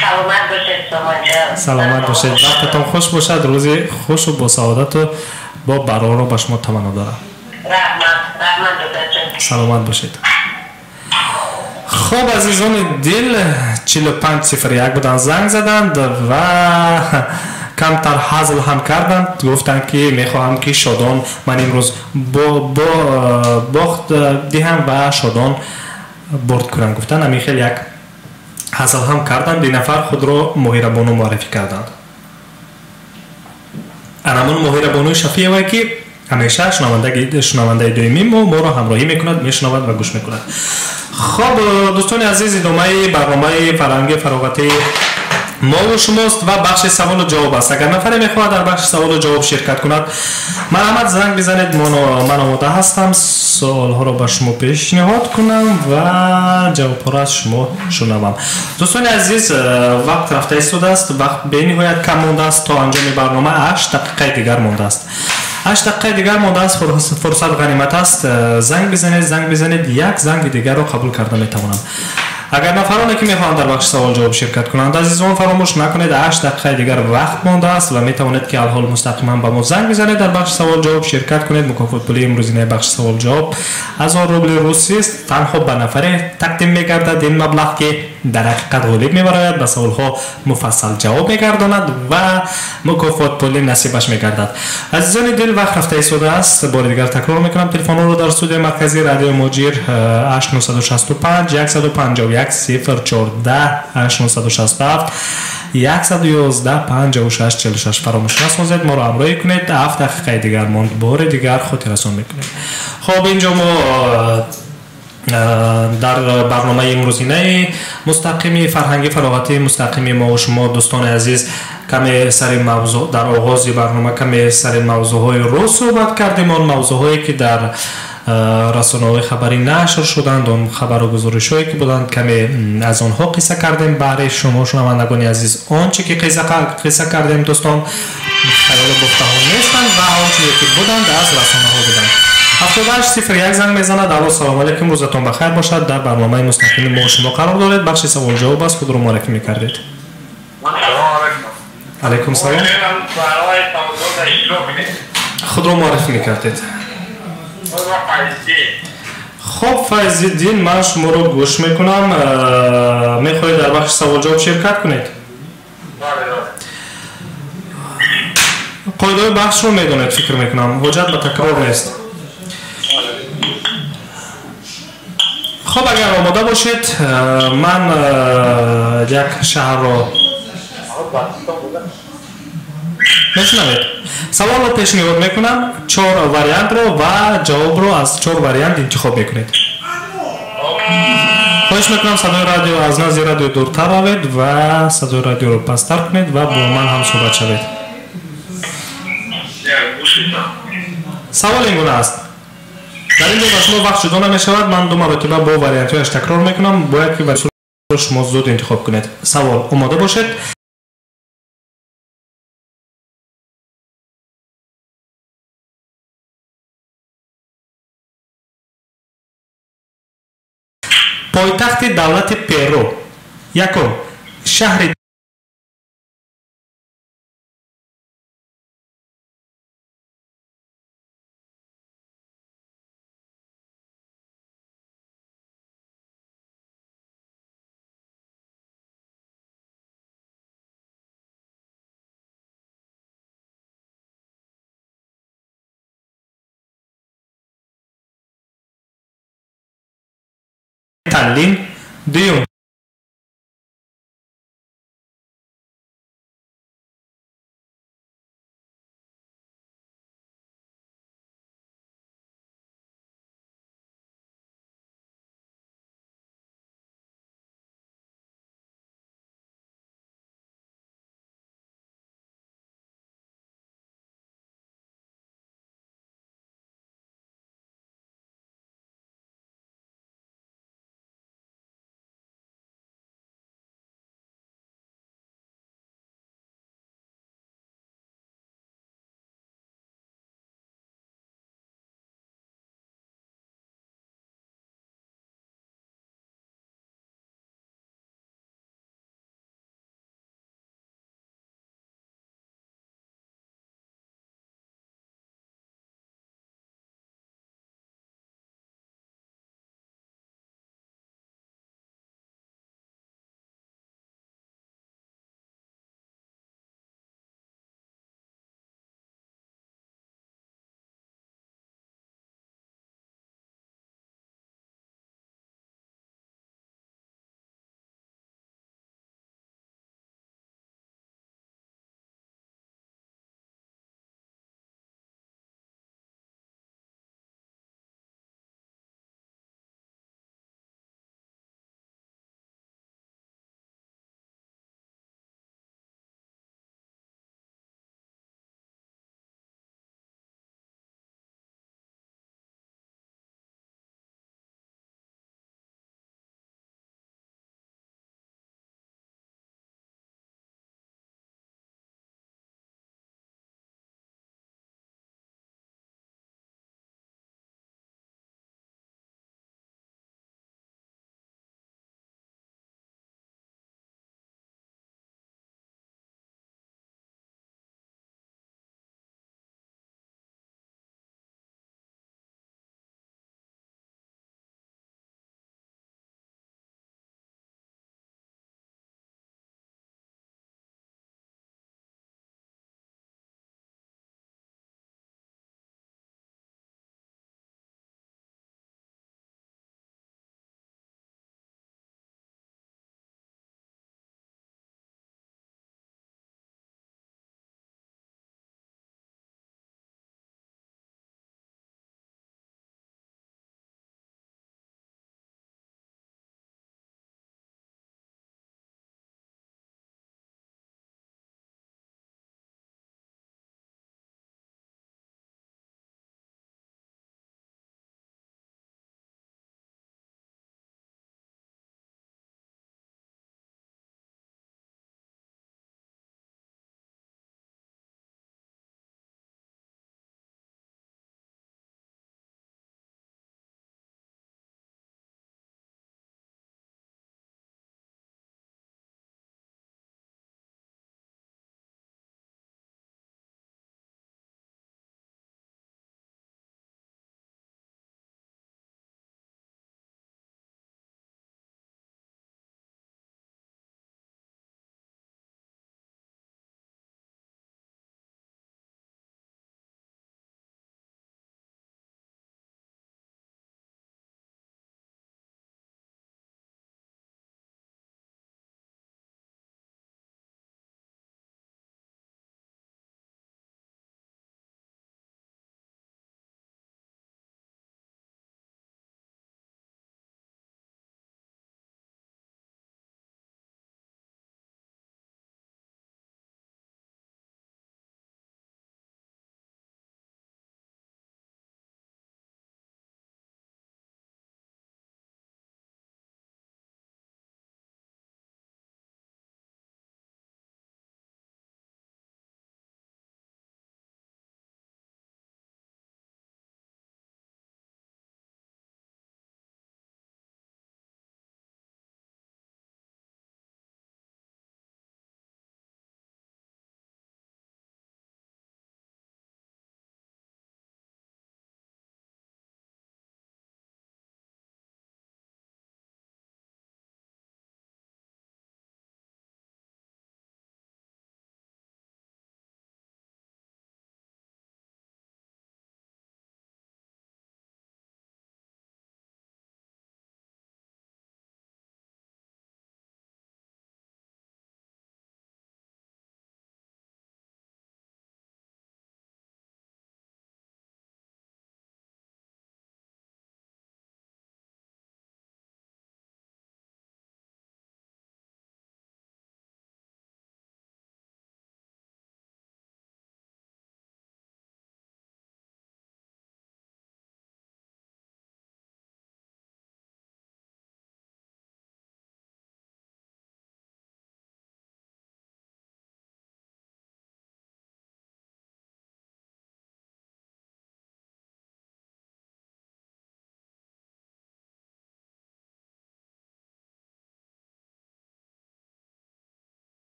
Speaker 5: سلامت باشید شما جان.
Speaker 6: سلامت باشید. وقتتان خوش باشد. روزی خوش و با سعادت و با برا رو به شما تمنا دارم.
Speaker 5: رحمت دادر.
Speaker 6: سلامت باشید. خب عزیزان دل 4501 بودن زنگ زدند و کمتر حاصل هم کردند. گفتند که میخواهم که شادان من امروز باخت دهم و شادان برد کنم. گفتند همین خیلی یک حاصل هم کردند. این نفر خود را ماهر بانو معرفی کردند. انمون ماهر بانو شفیعی که همیشه شنونده دائمی ما را همراهی میکند، میشنود و گوش میکند. خب دوستان عزیز ادامه برنامه فرهنگ فراغتی ما و شماست و بخش سوال و جواب است. اگر نفری میخواهد در بخش سوال و جواب شرکت کند مرحمت زنگ بزنید. من آماده هستم سوال ها را به شما پیشنهاد کنم و جواب ها را از شما شنوم. دوستان عزیز وقت رفته ایستاده است. وقت به نهایت کم مانده است. تا انجام برنامه 8 دقیقه دیگر مانده است. 8 دقیقه دیگر مانده است. فرصت غنیمت است. زنگ بزنید. یک زنگ دیگر را قبول کرده میتوانم. اگر نفرانی که میخواهند در بخش سوال جواب شرکت کنند عزیزان فراموش نکنید 8 دقیقه دیگر وقت مانده است و میتوانید که الحال مستقیما به ما زنگ بزنید در بخش سوال جواب شرکت کنید. مکافات پولی امروزینه بخش سوال جواب 1000 روبل روسی است. تنها به نفر تقدیم میگردد. این مبلغ که در حقیقت غالب میبراید به سوال ها مفصل جواب میگرداند و مکافات پولی نصیبش میگردد. عزیزان دل وقت رفته ایستاده است. بار دیگر تکرار میکنم تلفن رو در استودیو مرکزی رادیو موجیر 8965 151 014 8967 111 56 46 فراموش نسازید ما رو همراهی کنید. 7 دقیقه دیگر ماند. بار دیگر خاطررسان میکنید. خب اینجا ما در برنامه امروزینه مستقیمی فرهنگی فراغتی مستقیمی ما و شما دوستان عزیز کمی سر موضوع در آغاز برنامه کمی سر موضوعهای رو صحبت کردیم. آن موضوعهایی که در رسانه‌های خبری نشر شدند اون خبر و گزارش‌هایی که بودند کمی از آنها قصه کردیم برای شما شنوندگان عزیز. آنچه که قصه کردیم دوستان خیال گفته‌ها نیستند و آنچه که بودند از رسانه‌ها بودند. 7801 زنگ میزند. الو سلام علیکم روزتون بخیر باشد. در برنامه مستقیم ما شما قرار دارید. بخش سوال جواب است. خود رو معرفی می‌کردید. علیکم سلام. خود رو معرفی می‌کردید. خب فیض‌الدین من شما رو گوش میکنم. میخواهید در بخش سوال جواب شرکت کنید؟ قاعده بخش رو میدونید فکر میکنم. حجت به تکرار نیست. خب اگر آماده باشید من یک شهر رو میشنوید. سوال رو پیشنهاد میکنم 4 واریانت رو و جواب رو از 4 واریانت انتخاب میکنید. خواهش میکنم صدای رادیو از نزدیک رادیو دورتر روید و صدای رادیو رو پستر کنید و با من هم صحبت شوید. سوال این گونه است. در این جا شما وقت جدا نمیشود. من 2 مرتبه با واریانت هایش تکرار میکنم. باید که ورسول شما زود انتخاب کنید. سوال آماده باشید. پایتخت دولت پرو. یکم شهر تالین. دوم